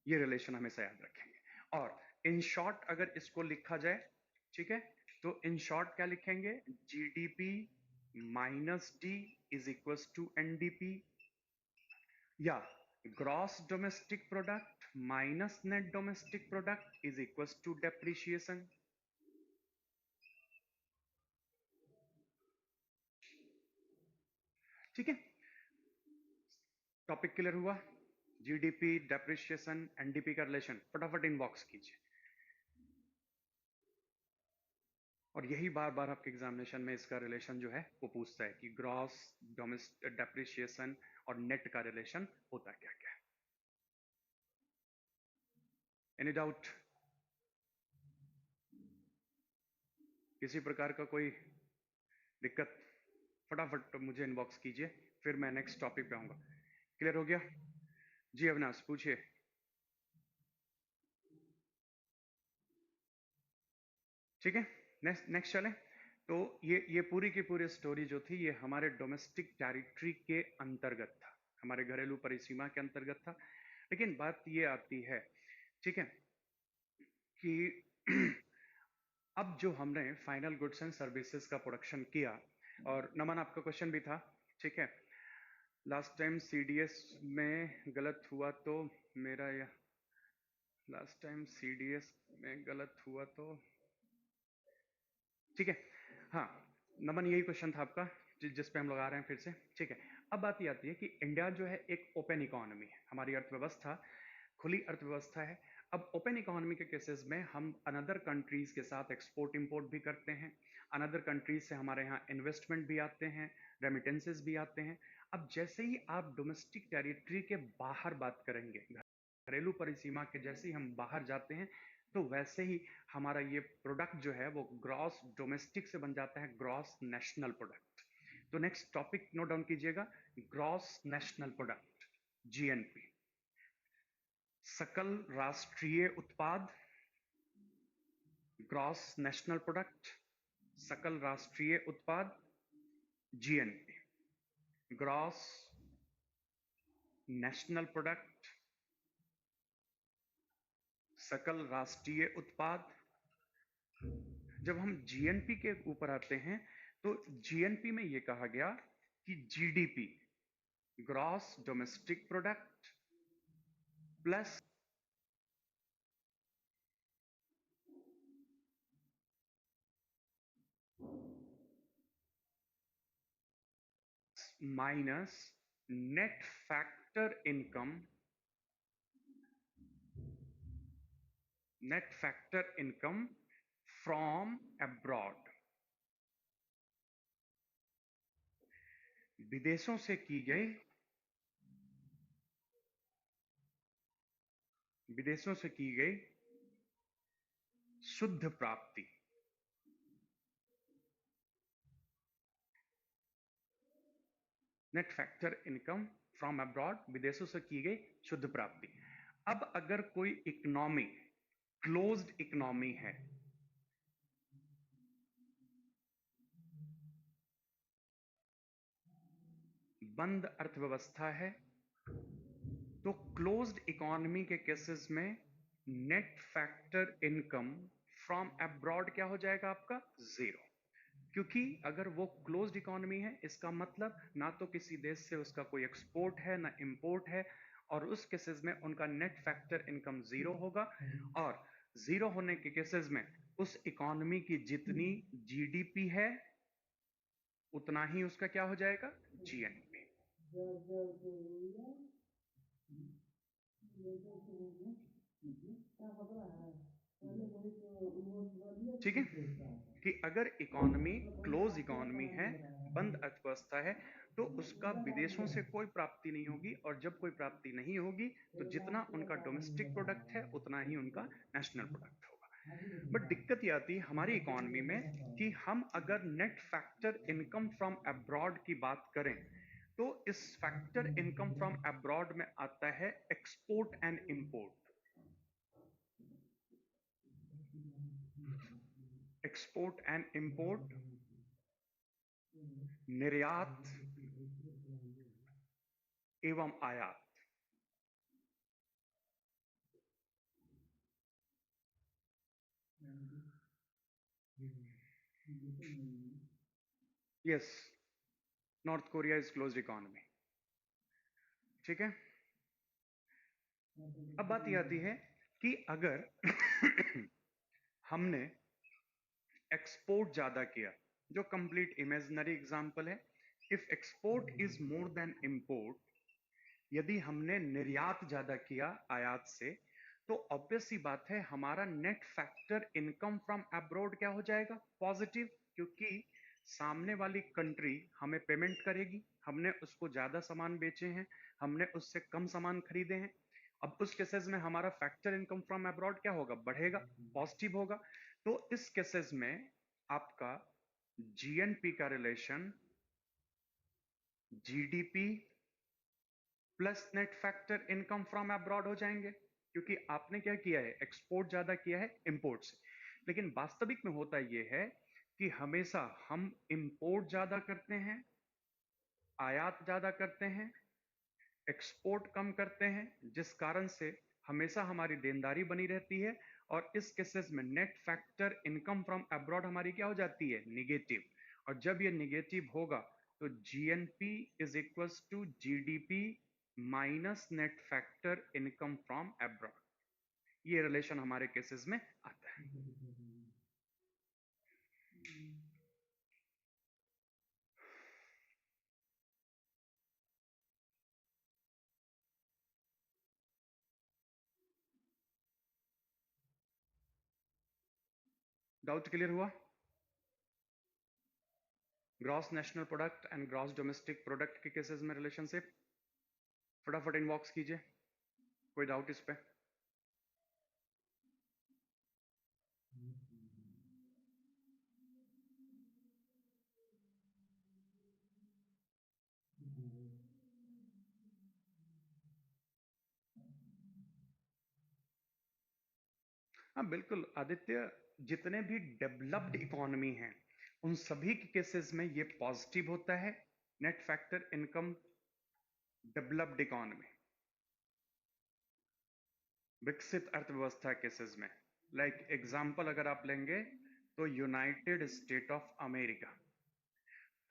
ये रिलेशन हमेशा याद रखेंगे। और इन शॉर्ट अगर इसको लिखा जाए, ठीक है, तो इन शॉर्ट क्या लिखेंगे? GDP minus D is equals to NDP, या gross domestic product minus net domestic product is equals to depreciation. ठीक है, टॉपिक क्लियर हुआ? जीडीपी, डेप्रिशिएशन, एनडीपी का रिलेशन फटाफट इनबॉक्स कीजिए। और यही बार बार आपके एग्जामिनेशन में इसका रिलेशन जो है वो पूछता है कि ग्रॉस डोमेस्टिक डेप्रिशिएशन और नेट का रिलेशन होता क्या क्या है। Any doubt? किसी प्रकार का कोई दिक्कत? फटाफट मुझे इनबॉक्स कीजिए, फिर मैं नेक्स्ट टॉपिक पे आऊंगा। क्लियर हो गया? जी अविनाश पूछिए। ठीक है, नेक्स्ट नेक्स्ट चले। तो ये पूरी की पूरी स्टोरी जो थी ये हमारे डोमेस्टिक टेरिटरी के अंतर्गत था, हमारे घरेलू परिसीमा के अंतर्गत था। लेकिन बात ये आती है, ठीक है, कि अब जो हमने फाइनल गुड्स एंड सर्विसेज का प्रोडक्शन किया, और नमन आपका क्वेश्चन भी था, ठीक है, लास्ट टाइम सीडीएस में गलत हुआ तो मेरा या लास्ट टाइम सीडीएस में गलत हुआ तो, ठीक है, हाँ नमन यही क्वेश्चन था आपका जिस पे हम लोग आ रहे हैं फिर से। ठीक है, अब बात ये आती है कि इंडिया जो है एक ओपन इकोनॉमी है, हमारी अर्थव्यवस्था खुली अर्थव्यवस्था है। अब ओपन इकोनॉमी के केसेस में हम अनदर कंट्रीज के साथ एक्सपोर्ट इंपोर्ट भी करते हैं, अनदर कंट्रीज से हमारे यहाँ इन्वेस्टमेंट भी आते हैं, रेमिटेंसेस भी आते हैं। अब जैसे ही आप डोमेस्टिक टेरिटरी के बाहर बात करेंगे, घरेलू परिसीमा के जैसे ही हम बाहर जाते हैं, तो वैसे ही हमारा ये प्रोडक्ट जो है वो ग्रॉस डोमेस्टिक से बन जाता है ग्रॉस नेशनल प्रोडक्ट। तो नेक्स्ट टॉपिक नोट डाउन कीजिएगा, ग्रॉस नेशनल प्रोडक्ट, जीएनपी, सकल राष्ट्रीय उत्पाद, ग्रॉस नेशनल प्रोडक्ट, सकल राष्ट्रीय उत्पाद, जीएनपी, ग्रॉस नेशनल प्रोडक्ट, सकल राष्ट्रीय उत्पाद। जब हम जीएनपी के ऊपर आते हैं तो जीएनपी में यह कहा गया कि GDP, gross domestic product plus minus net factor income, net factor income from abroad, विदेशों से की गई, विदेशों से की गई शुद्ध प्राप्ति, net factor income from abroad, विदेशों से की गई शुद्ध प्राप्ति। अब अगर कोई इकोनॉमी क्लोज्ड इकोनॉमी है, बंद अर्थव्यवस्था है, तो क्लोज्ड इकोनॉमी के केसेस में net factor income from abroad क्या हो जाएगा आपका? जीरो। क्योंकि अगर वो क्लोज्ड इकोनॉमी है, इसका मतलब ना तो किसी देश से उसका कोई एक्सपोर्ट है ना इंपोर्ट है, और उस केसेस में उनका नेट फैक्टर इनकम जीरो होगा। और जीरो होने के केसेस में उस इकोनॉमी की जितनी जीडीपी है उतना ही उसका क्या हो जाएगा? जीएनपी। ठीक है, कि अगर इकोनॉमी क्लोज इकोनॉमी है, बंद अर्थव्यवस्था है, तो उसका विदेशों से कोई प्राप्ति नहीं होगी, और जब कोई प्राप्ति नहीं होगी तो जितना उनका डोमेस्टिक प्रोडक्ट है उतना ही उनका नेशनल प्रोडक्ट होगा। बट दिक्कत ये आती है हमारी इकोनॉमी में कि हम अगर net factor income from abroad की बात करें, तो इस फैक्टर इनकम फ्रॉम अब्रॉड में आता है export and import. Export and import, निर्यात एवं आयात। Yes, north Korea is closed economy. ठीक है, अब बात यह आती है कि अगर हमने एक्सपोर्ट ज्यादा किया, जो कंप्लीट इमेजिनरी एग्जांपल है, if export is more than import, यदि हमने निर्यात ज्यादा किया आयात से, तो ऑब्वियस सी बात है हमारा net factor income from abroad क्या हो जाएगा? पॉजिटिव, क्योंकि सामने वाली कंट्री हमें पेमेंट करेगी, हमने उसको ज्यादा सामान बेचे हैं, हमने उससे कम सामान खरीदे हैं। अब उस केसेस में हमारा फैक्टर इनकम फ्रॉम अब्रॉड क्या होगा? बढ़ेगा, पॉजिटिव होगा। तो इस केसेस में आपका जीएनपी का relation GDP plus net factor income from abroad हो जाएंगे, क्योंकि आपने क्या किया है? एक्सपोर्ट ज्यादा किया है इंपोर्ट से। लेकिन वास्तविक में होता यह है कि हमेशा हम इंपोर्ट ज्यादा करते हैं, आयात ज्यादा करते हैं, एक्सपोर्ट कम करते हैं, जिस कारण से हमेशा हमारी देनदारी बनी रहती है, और इस केसेस में net factor income from abroad हमारी क्या हो जाती है? निगेटिव। और जब ये निगेटिव होगा तो GNP is equals to GDP minus net factor income from abroad. ये रिलेशन हमारे केसेस में आता है। डाउट क्लियर हुआ? Gross national product and gross domestic product के केसेस में रिलेशनशिप फटाफट इनबॉक्स कीजिए, कोई डाउट इस पे? हाँ बिल्कुल आदित्य, जितने भी डेवलप्ड इकोनॉमी हैं उन सभी के केसेस में ये पॉजिटिव होता है, net factor income developed economy, विकसित अर्थव्यवस्था केसेस में। लाइक एग्जांपल अगर आप लेंगे तो यूनाइटेड स्टेट ऑफ अमेरिका,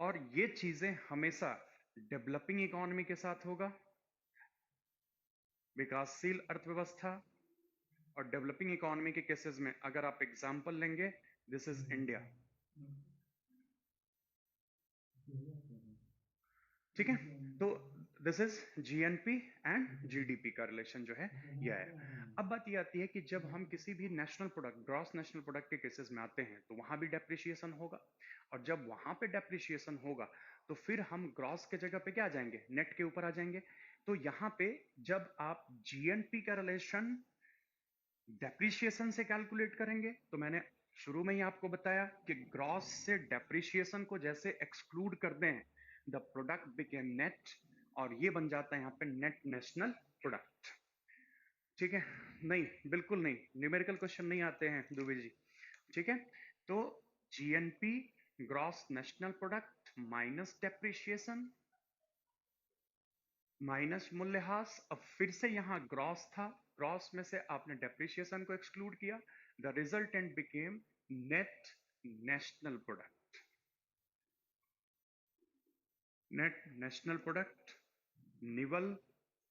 और ये चीजें हमेशा डेवलपिंग इकोनॉमी के साथ होगा, विकासशील अर्थव्यवस्था। और डेवलपिंग इकोनॉमी के केसेस में अगर आप एग्जांपल लेंगे, दिस इज इंडिया। ठीक है, तो this is GNP and GDP का रिलेशन जो है यह है। अब बात यह आती है कि जब हम किसी भी national product, gross national product के केसेस में आते हैं तो वहां भी डेप्रिसिएशन होगा, और जब वहां पे डेप्रिसिएशन होगा तो फिर हम ग्रॉस के जगह पे क्या आ जाएंगे? नेट के ऊपर आ जाएंगे। तो यहां पे जब आप जीएनपी का रिलेशन डेप्रिसिएशन से कैलकुलेट करेंगे, तो मैंने शुरू में ही आपको बताया कि ग्रॉस से डेप्रिसिएशन को जैसे एक्सक्लूड कर दें, द प्रोडक्ट बिकेम नेट, और ये बन जाता है यहाँ पे नेट नेशनल प्रोडक्ट। ठीक है, नहीं बिल्कुल नहीं, न्यूमेरिकल क्वेश्चन नहीं आते हैं दुबे जी। ठीक है, तो GNP gross national product minus depreciation minus मूल्यह्रास। अब फिर से यहां ग्रॉस था, ग्रॉस में से आपने डेप्रिसिएशन को एक्सक्लूड किया, the resultant became net national product. Net national product, निवल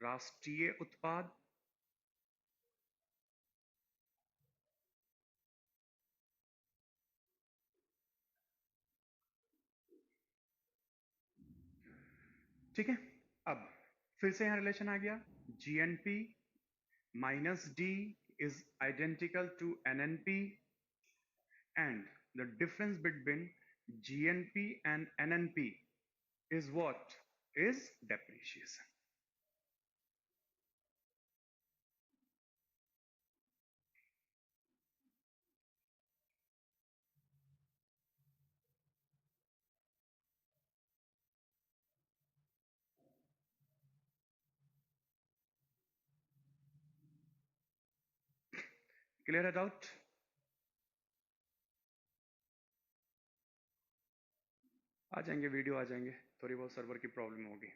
राष्ट्रीय उत्पाद। ठीक है, अब फिर से यहां रिलेशन आ गया, GNP minus D is identical to NNP, and the difference between GNP and NNP is what? Is depreciation. Clear it out? आ जाएंगे, वीडियो आ जाएंगे, थोड़ी बहुत सर्वर की प्रॉब्लम होगी।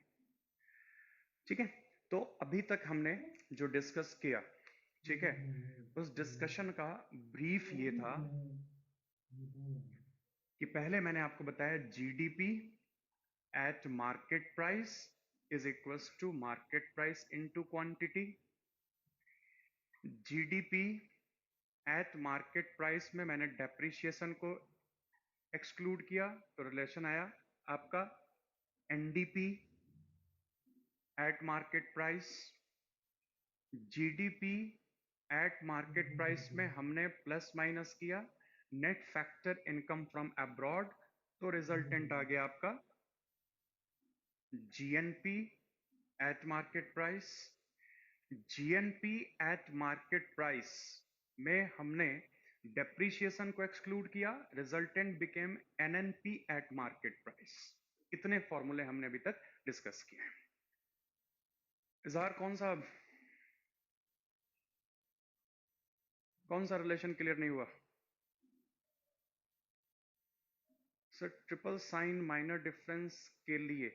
ठीक है, तो अभी तक हमने जो डिस्कस किया, ठीक है, उस डिस्कशन का ब्रीफ ये था कि पहले मैंने आपको बताया GDP at market price is equals to market price into quantity. GDP at market price में मैंने डेप्रिसिएशन को एक्सक्लूड किया, तो रिलेशन आया आपका NDP at market price. GDP at market price में हमने प्लस माइनस किया net factor income from abroad, तो रिजल्टेंट आ गया आपका GNP at market price. GNP at market price में हमने डेप्रिसिएशन को एक्सक्लूड किया, resultant became NNP at market price. इतने फॉर्मूले हमने अभी तक डिस्कस किए। इजहार कौन सा रिलेशन क्लियर नहीं हुआ? Sir triple sign minor difference के लिए,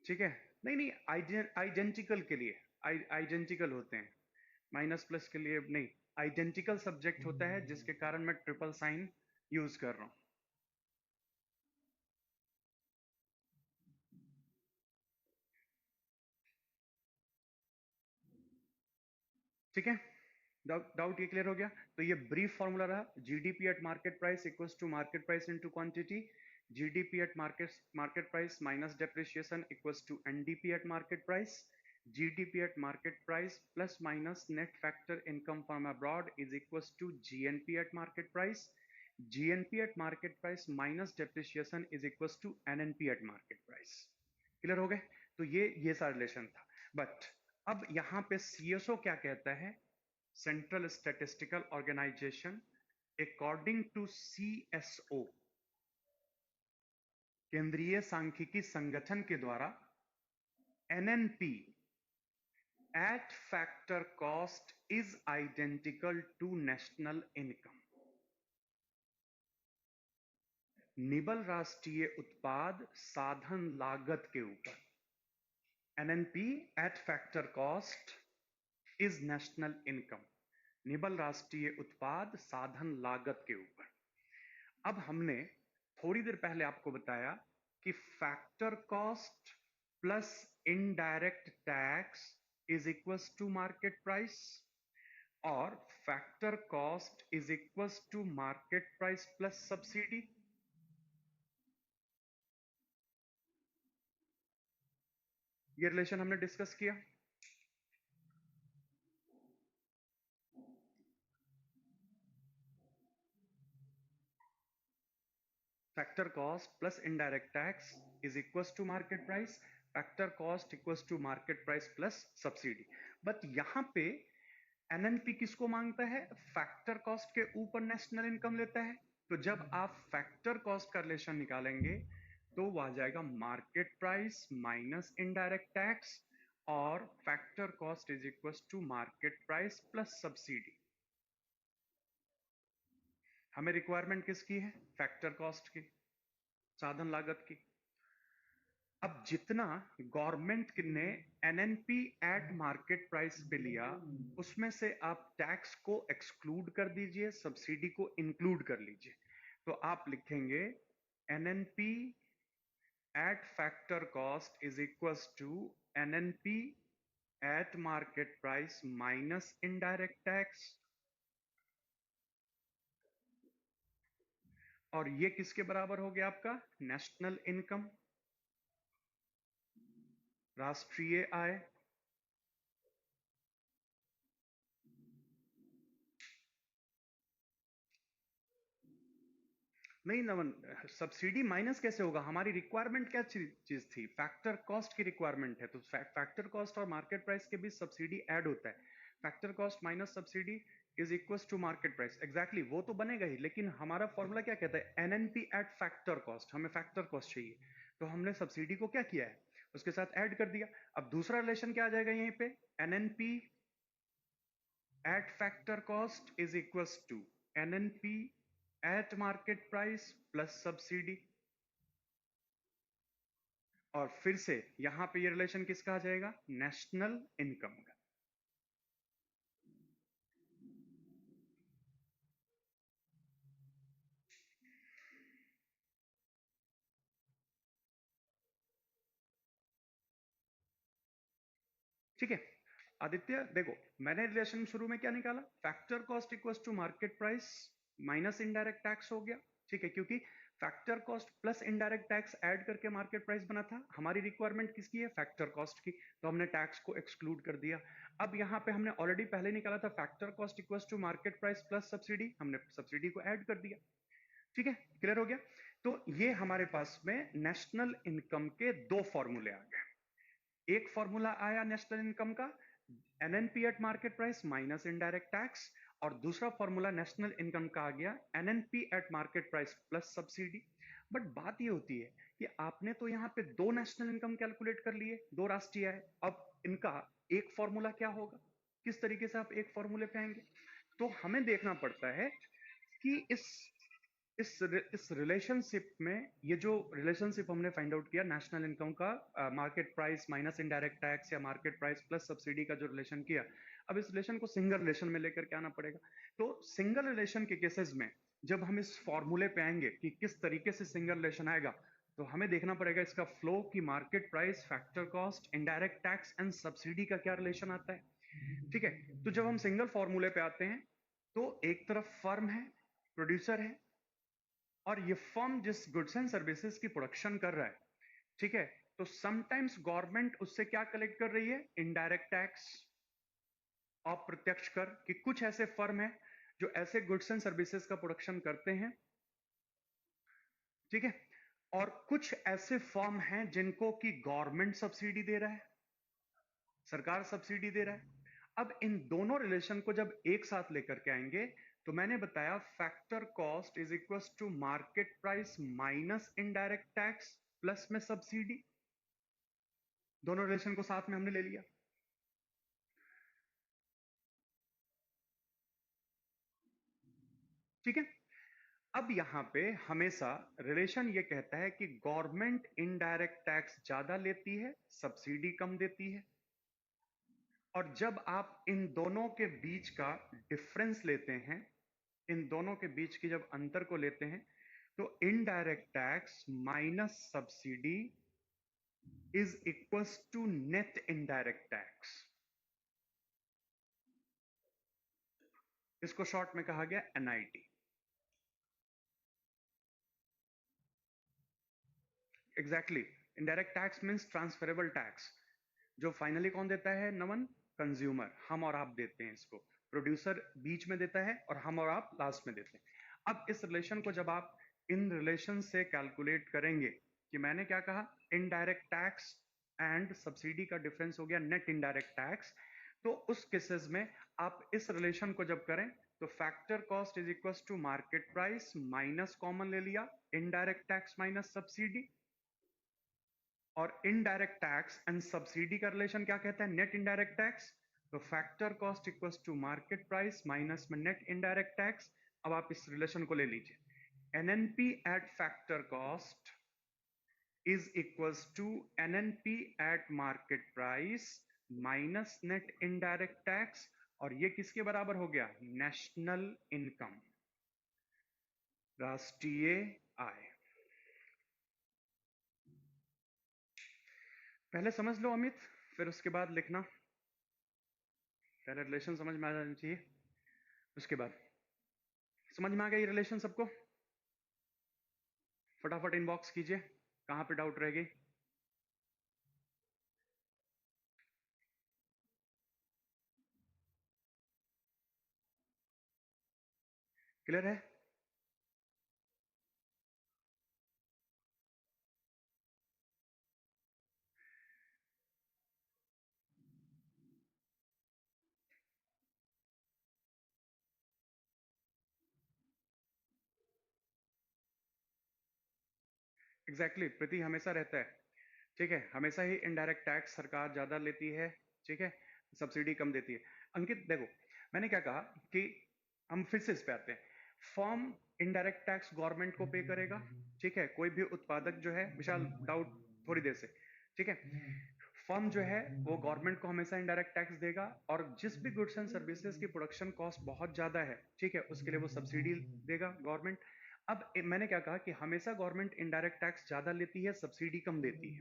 ठीक है, नहीं नहीं, आइडेंटिकल के लिए, आइडेंटिकल होते हैं, माइनस प्लस के लिए नहीं, आइडेंटिकल सब्जेक्ट होता है जिसके कारण मैं ट्रिपल साइन यूज कर रहा हूं। ठीक है, डाउट ये क्लियर हो गया? तो ये ब्रीफ फॉर्मूला रहा, GDP at market price equals to market price into quantity, GDP at market price minus depreciation equals to NDP at market price, GDP at market price plus minus net factor income from abroad is equals to GNP at market price, GNP at market price minus depreciation is equals to NNP at market price. Clear हो गए? तो ये सा relation था। But अब यहां पे CSO क्या कहता है, central statistical organisation, according to CSO, केंद्रीय सांख्यिकी संगठन के द्वारा NNP at factor cost is identical to national income. निबल राष्ट्रीय उत्पाद साधन लागत के ऊपर NNP at factor cost is national income, निबल राष्ट्रीय उत्पाद साधन लागत के ऊपर। अब हमने थोड़ी देर पहले आपको बताया कि factor cost plus indirect tax is equals to market price, और factor cost is equals to market price plus subsidy. ये रिलेशन हमने डिस्कस किया। Factor cost plus indirect tax is equals to market price, factor cost equals to market price plus subsidy. But यहां पे NNP किसको मांगता है? Factor cost के ऊपर नेशनल इनकम लेता है। तो जब आप फैक्टर कॉस्ट का रिलेशन निकालेंगे तो वो आ जाएगा market price minus indirect tax, और factor cost is equals to market price plus subsidy. हमें रिक्वायरमेंट किसकी है? फैक्टर कॉस्ट की, साधन लागत की। अब जितना गवर्नमेंट ने एनएनपी एट मार्केट प्राइस पे लिया, उसमें से आप टैक्स को एक्सक्लूड कर दीजिए, सब्सिडी को इंक्लूड कर लीजिए, तो आप लिखेंगे NNP at factor cost is equals to NNP at market price minus indirect tax, और ये किसके बराबर हो गया आपका? नेशनल इनकम, राष्ट्रीय आय। नहीं नमन, सब्सिडी माइनस कैसे होगा? हमारी रिक्वायरमेंट क्या चीज थी? फैक्टर कॉस्ट की रिक्वायरमेंट है, तो फैक्टर कॉस्ट और मार्केट प्राइस के बीच सब्सिडी ऐड होता है। Factor cost minus subsidy is equal to market price. Exactly, वो तो बनेगा ही, लेकिन हमारा फॉर्मूला क्या कहता है? NNP at factor cost. हमें फैक्टर कॉस्ट चाहिए, तो हमने सब्सिडी को क्या किया है? उसके साथ ऐड कर दिया। अब दूसरा रिलेशन क्या आ जाएगा यहीं पे? NNP at factor cost is equals to NNP at market price plus subsidy. और फिर से यहां पे ये रिलेशन किसका आ जाएगा? नेशनल इनकम का। ठीक है आदित्य, देखो मैंने रिलेशन शुरू में क्या निकाला? Factor cost equals to market price minus indirect tax हो गया। ठीक है, क्योंकि factor cost plus indirect tax add करके मार्केट प्राइस बना था। हमारी रिक्वायरमेंट किसकी है? फैक्टर कॉस्ट की, तो हमने टैक्स को एक्सक्लूड कर दिया। अब यहाँ पे हमने ऑलरेडी पहले निकाला था factor cost equals to market price plus subsidy, हमने सब्सिडी को ऐड कर दिया। ठीक है, क्लियर हो गया? तो ये हमारे पास में नेशनल इनकम के दो फॉर्मूले आ गए। एक फॉर्मूला आया नेशनल इनकम का, NNP at market price minus indirect tax, और दूसरा फॉर्मूला नेशनल इनकम का आ गया, NNP at market price plus subsidy. But बात ये होती है कि आपने तो यहाँ पे दो नेशनल इनकम कैलकुलेट कर लिए, दो राष्ट्रीय है। अब इनका एक फॉर्मूला क्या होगा? किस तरीके से आप एक फॉर्मूले पे आएंगे? तो हमें देखना पड़ता है कि इस रिलेशनशिप में, ये जो रिलेशनशिप हमने फाइंड आउट किया नेशनल इनकम का, market price minus indirect tax या मार्केट प्राइस प्लस सब्सिडी का जो रिलेशन किया, अब इस रिलेशन को सिंगल रिलेशन में लेकर के आना पड़ेगा। तो सिंगल रिलेशन के केसेस में जब हम इस फॉर्मूले पे आएंगे कि किस तरीके से सिंगल रिलेशन आएगा, तो हमें देखना पड़ेगा इसका फ्लो की market price, factor cost, indirect tax and subsidy का क्या रिलेशन आता है। ठीक है, तो जब हम सिंगल फॉर्मूले पे आते हैं, तो एक तरफ फर्म है, प्रोड्यूसर है, और ये फर्म जिस गुड्स एंड सर्विसेज की प्रोडक्शन कर रहा है, ठीक है, तो समटाइम्स गवर्नमेंट उससे क्या कलेक्ट कर रही है? इनडायरेक्ट टैक्स, अप्रत्यक्ष कर, कि कुछ ऐसे फर्म है जो ऐसे गुड्स एंड सर्विसेज का प्रोडक्शन करते हैं। ठीक है, और कुछ ऐसे फर्म हैं जिनको कि गवर्नमेंट सब्सिडी दे रहा है, सरकार सब्सिडी दे रहा है। अब इन दोनों रिलेशन को जब एक साथ लेकर के आएंगे, तो मैंने बताया factor cost is equal to market price minus indirect tax plus में सब्सिडी। दोनों रिलेशन को साथ में हमने ले लिया। ठीक है, अब यहां पे हमेशा रिलेशन ये कहता है कि गवर्नमेंट इनडायरेक्ट टैक्स ज्यादा लेती है, सब्सिडी कम देती है। और जब आप इन दोनों के बीच का डिफरेंस लेते हैं, इन दोनों के बीच की जब अंतर को लेते हैं, तो indirect tax minus subsidy is equals to net indirect tax. इसको शॉर्ट में कहा गया NIT. Exactly, indirect tax means transferable tax, जो फाइनली कौन देता है नमन? कंज्यूमर, हम और आप देते हैं इसको। प्रोड्यूसर बीच में देता है और हम और आप लास्ट में देते हैं। अब इस रिलेशन को जब आप इन रिलेशन से कैलकुलेट करेंगे, कि मैंने क्या कहा? इनडायरेक्ट टैक्स एंड सब्सिडी का डिफरेंस हो गया नेट इनडायरेक्ट टैक्स। तो उस केसेस में आप इस रिलेशन को जब करें, तो factor cost is equal to market price minus common ले लिया, इनडायरेक्ट टैक्स माइनस सब्सिडी। और इनडायरेक्ट टैक्स एंड सब्सिडी का रिलेशन क्या कहता है? Net indirect tax. तो factor cost equals to market price minus में नेट इनडायरेक्ट टैक्स। अब आप इस रिलेशन को ले लीजिए, NNP at factor cost is equals to NNP at market price minus net indirect tax. और ये किसके बराबर हो गया? नेशनल इनकम, राष्ट्रीय आय। पहले समझ लो अमित, फिर उसके बाद लिखना। पहले रिलेशन समझ में आ जाना चाहिए, उसके बाद। समझ में आ गया ये रिलेशन सबको? फटाफट इनबॉक्स कीजिए, कहां पे डाउट रह गई। क्लियर है? एग्जैक्टली प्रीति, हमेशा रहता है। ठीक है, हमेशा ही इनडायरेक्ट टैक्स सरकार ज्यादा लेती है। ठीक है, सब्सिडी कम देती है। अंकित देखो, मैंने क्या कहा कि हम फिर से इस पे आते हैं। फॉर्म इनडायरेक्ट टैक्स गवर्नमेंट को पे करेगा। ठीक है, कोई भी उत्पादक जो है, विशाल डाउट थोड़ी देर से। ठीक है, फर्म जो है वो गवर्नमेंट को हमेशा इनडायरेक्ट टैक्स देगा, और जिस भी गुड्स एंड सर्विसेज की प्रोडक्शन कॉस्ट बहुत ज्यादा है, ठीक है, उसके लिए वो सब्सिडी देगा गवर्नमेंट। अब मैंने क्या कहा कि हमेशा गवर्नमेंट इनडायरेक्ट टैक्स ज्यादा लेती है, सब्सिडी कम देती है।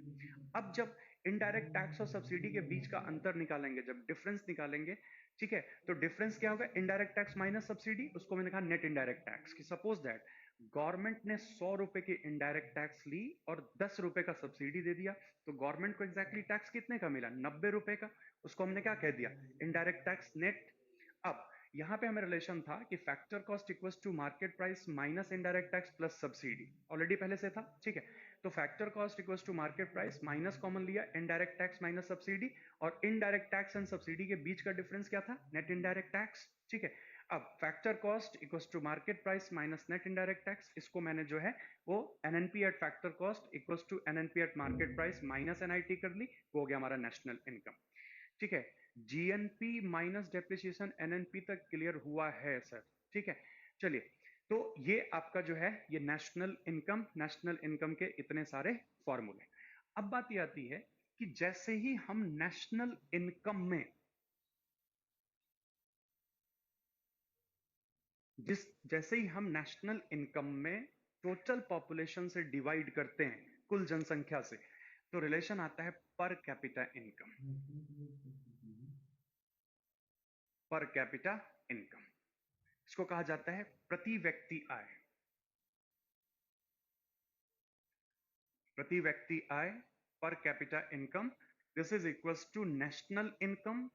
अब जब इनडायरेक्ट टैक्स और सब्सिडी के बीच का अंतर निकालेंगे, जब डिफरेंस निकालेंगे, ठीक है, तो डिफरेंस क्या होगा? इनडायरेक्ट टैक्स माइनस सब्सिडी, उसको मैंने कहा नेट इनडायरेक्ट टैक्स। कि सपोज दैट गवर्नमेंट ने 100 रुपए की इनडायरेक्ट टैक्स ली और 10 रुपए का सब्सिडी दे दिया, तो गवर्नमेंट को एग्जैक्टली टैक्स कितने का मिला? 90 रुपए का। उसको हमने क्या कह दिया? Indirect tax net. अब यहां पे हमें रिलेशन था कि factor cost equals to market price minus indirect tax plus subsidy, already पहले से था। ठीक है, तो factor cost equals to market price minus common लिया, इनडायरेक्ट टैक्स माइनस सब्सिडी, और इनडायरेक्ट टैक्स एंड सब्सिडी के बीच का डिफरेंस क्या था? Net indirect tax. ठीक है, अब factor cost equals to market price minus net indirect tax, इसको मैंने जो है वो NNP at factor cost equals to NNP at market price minus NIT कर ली, वो हो गया हमारा नेशनल इनकम। ठीक है, जीएनपी माइनस डेप्रिसिएशन एनएनपी तक क्लियर हुआ है सर? ठीक है, चलिए, तो ये आपका जो है ये नेशनल इनकम के इतने सारे फॉर्मूले। अब बात ये आती है कि जैसे ही हम नेशनल इनकम में जैसे ही हम नेशनल इनकम में टोटल पॉपुलेशन से डिवाइड करते हैं, कुल जनसंख्या से, तो रिलेशन आता है पर कैपिटा इनकम। पर कैपिटा इनकम, इसको कहा जाता है प्रति व्यक्ति आय। प्रति व्यक्ति आय, per capita income, this is equals to national income,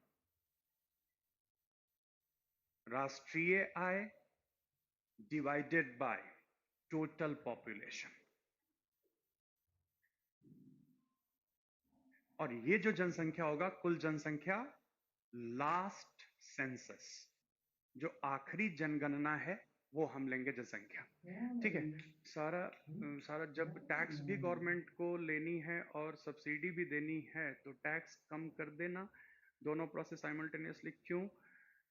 राष्ट्रीय आय, डिवाइडेड बाय टोटल पॉपुलेशन। और ये जो जनसंख्या होगा, कुल जनसंख्या, लास्ट सेंसस, जो आखिरी जनगणना है, वो हम लेंगे जनसंख्या। ठीक है, सारा सारा जब टैक्स भी गवर्नमेंट को लेनी है और सब्सिडी भी देनी है, तो टैक्स कम कर देना। दोनों प्रोसेस साइमल्टेनियसली क्यों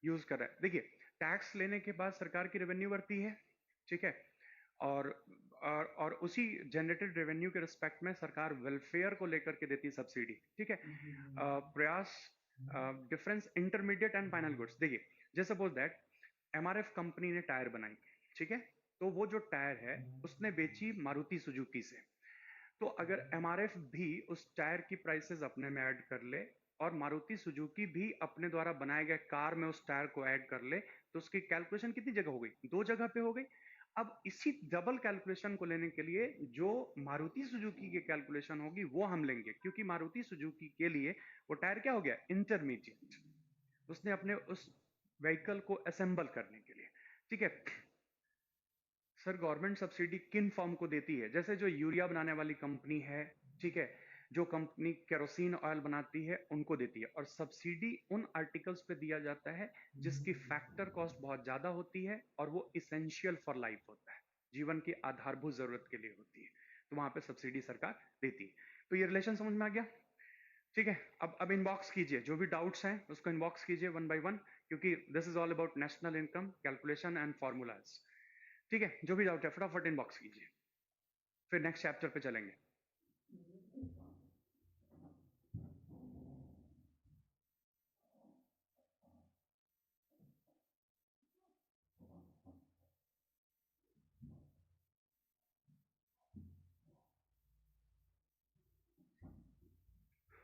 यूज कर रहा है? देखिए, टैक्स लेने के बाद सरकार की रेवेन्यू बढ़ती है। ठीक है, और उसी जनरेटेड रेवेन्यू के रिस्पेक्ट में सरकार वेलफेयर को लेकर के देती है सब्सिडी। ठीक है, प्रयास, difference intermediate and final goods. देखिए, जैसे सपोज दैट एमआरएफ कंपनी ने टायर बनाई, ठीक है, तो वो जो टायर है उसने बेची मारुति सुजुकी से। तो अगर एमआरएफ भी उस टायर की प्राइसेस अपने में ऐड कर ले, और मारुति सुजुकी भी अपने द्वारा बनाए गए कार में उस टायर को ऐड कर ले, तो उसकी कैलकुलेशन कितनी जगह हो गई? 2 जगह पे हो गई। अब इसी डबल कैलकुलेशन को लेने के लिए जो मारुति सुजुकी की कैलकुलेशन होगी वो हम लेंगे, क्योंकि मारुति सुजुकी के लिए वो टायर क्या हो गया? इंटरमीडिएट। उसने अपने उस व्हीकल को असेंबल करने के लिए। ठीक है सर, गवर्नमेंट सब्सिडी किन फॉर्म को देती है? जैसे जो यूरिया बनाने वाली कंपनी है, ठीक है, जो कंपनी केरोसिन ऑयल बनाती है, उनको देती है। और सब्सिडी उन आर्टिकल्स पे दिया जाता है जिसकी फैक्टर कॉस्ट बहुत ज्यादा होती है और वो इसेंशियल फॉर लाइफ होता है, जीवन की आधारभूत जरूरत के लिए होती है, तो वहां पे सब्सिडी सरकार देती है। तो ये रिलेशन समझ में आ गया? ठीक है, अब इनबॉक्स कीजिए, जो भी डाउट्स हैं उसको इनबॉक्स कीजिए वन बाय वन, क्योंकि this is all about national income calculation and formulas. ठीक है, जो भी डाउट है फटाफट इनबॉक्स कीजिए, फिर नेक्स्ट चैप्टर पे चलेंगे।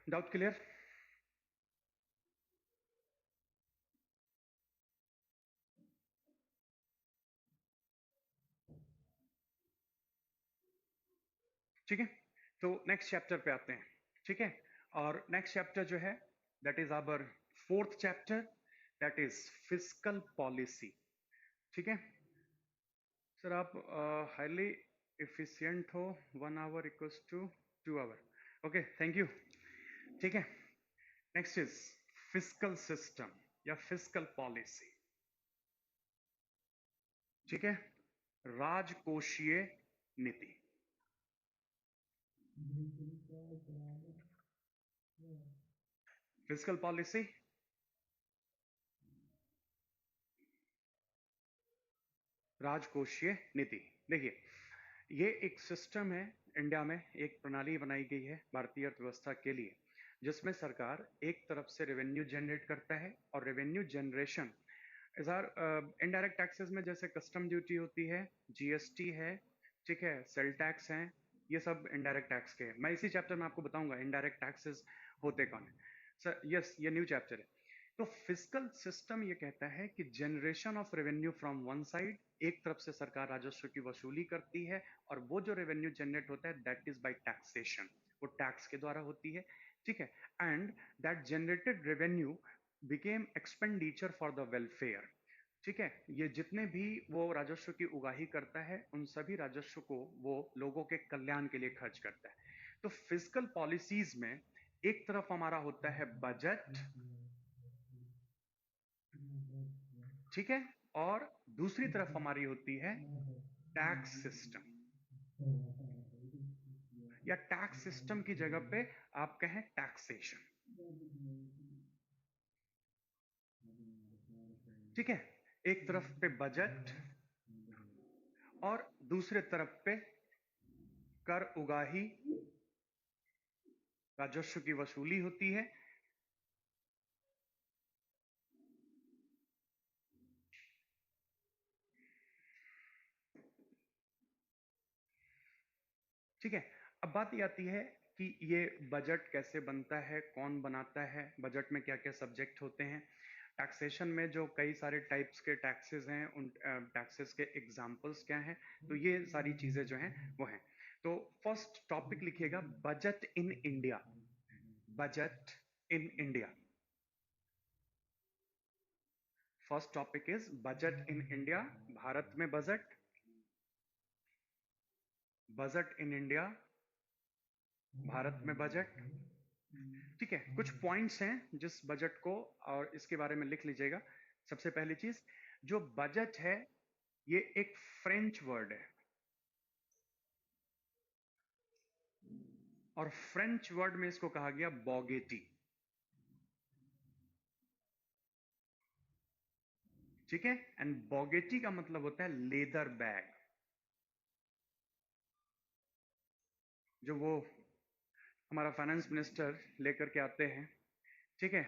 Doubt clear? ठीक है, तो नेक्स्ट चैप्टर पे आते हैं। ठीक है, और नेक्स्ट चैप्टर जो है that is our fourth chapter, that is fiscal policy. ठीक है सर, आप हाईली एफिशिएंट हो, 1 hour equals to 2 hour. Okay, thank you. ठीक है, नेक्स्ट इज फिस्कल सिस्टम या फिस्कल पॉलिसी। ठीक है, राजकोषीय नीति। फिजिकल पॉलिसी, राजकोषीय नीति। देखिए, ये एक सिस्टम है, इंडिया में एक प्रणाली बनाई गई है भारतीय अर्थव्यवस्था के लिए, जिसमें सरकार एक तरफ से रेवेन्यू जनरेट करता है, और revenue generation is are indirect taxes में जैसे कस्टम ड्यूटी होती है, जीएसटी है, ठीक है, सेल टैक्स हैं, ये सब इनडायरेक्ट टैक्स के हैं। मैं इसी चैप्टर में आपको बताऊंगा इनडायरेक्ट टैक्सेस होते कौन है। सर यस, ये न्यू चैप्टर है। तो फिस्कल सिस्टम ये कहता है कि generation of revenue from one side, एक तरफ से सरकार राजस्व की वसूली करती है, और वो जो रेवेन्यू जनरेट होता है दैट इज बाय टैक्सेशन, वो टैक्स के द्वारा होती है, ठीक है। And that generated revenue became expenditure for the welfare, ठीक है। ये जितने भी वो राजस्व की उगाही करता है, उन सभी राजस्व को वो लोगों के कल्याण के लिए खर्च करता है। तो फिजिकल पॉलिसीज में एक तरफ हमारा होता है बजट, ठीक है, और दूसरी तरफ हमारी होती है टैक्स सिस्टम, या टैक्स सिस्टम की जगह पे आप कहें टैक्सेशन, ठीक है। एक तरफ पे बजट और दूसरे तरफ पे कर उगाही, राजस्व की वसूली होती है। ठीक है। अब बात ये आती है कि ये बजट कैसे बनता है, कौन बनाता है, बजट में क्या क्या सब्जेक्ट होते हैं। टैक्सेशन में जो कई सारे टाइप्स के टैक्सेस हैं, उन टैक्सेस के एग्जाम्पल्स क्या हैं, तो ये सारी चीजें जो हैं वो हैं। तो फर्स्ट टॉपिक लिखिएगा, budget in India. Budget in India, first topic is budget in India. Bharat में budget, budget in India, Bharat में बजट, ठीक है। कुछ पॉइंट्स हैं जिस बजट को, और इसके बारे में लिख लीजिएगा। सबसे पहली चीज, जो बजट है ये एक फ्रेंच वर्ड है, और फ्रेंच वर्ड में इसको कहा गया बॉगेटी, ठीक है। एंड बॉगेटी का मतलब होता है लेदर बैग, जो वो हमारा फाइनेंस मिनिस्टर लेकर के आते हैं, ठीक है।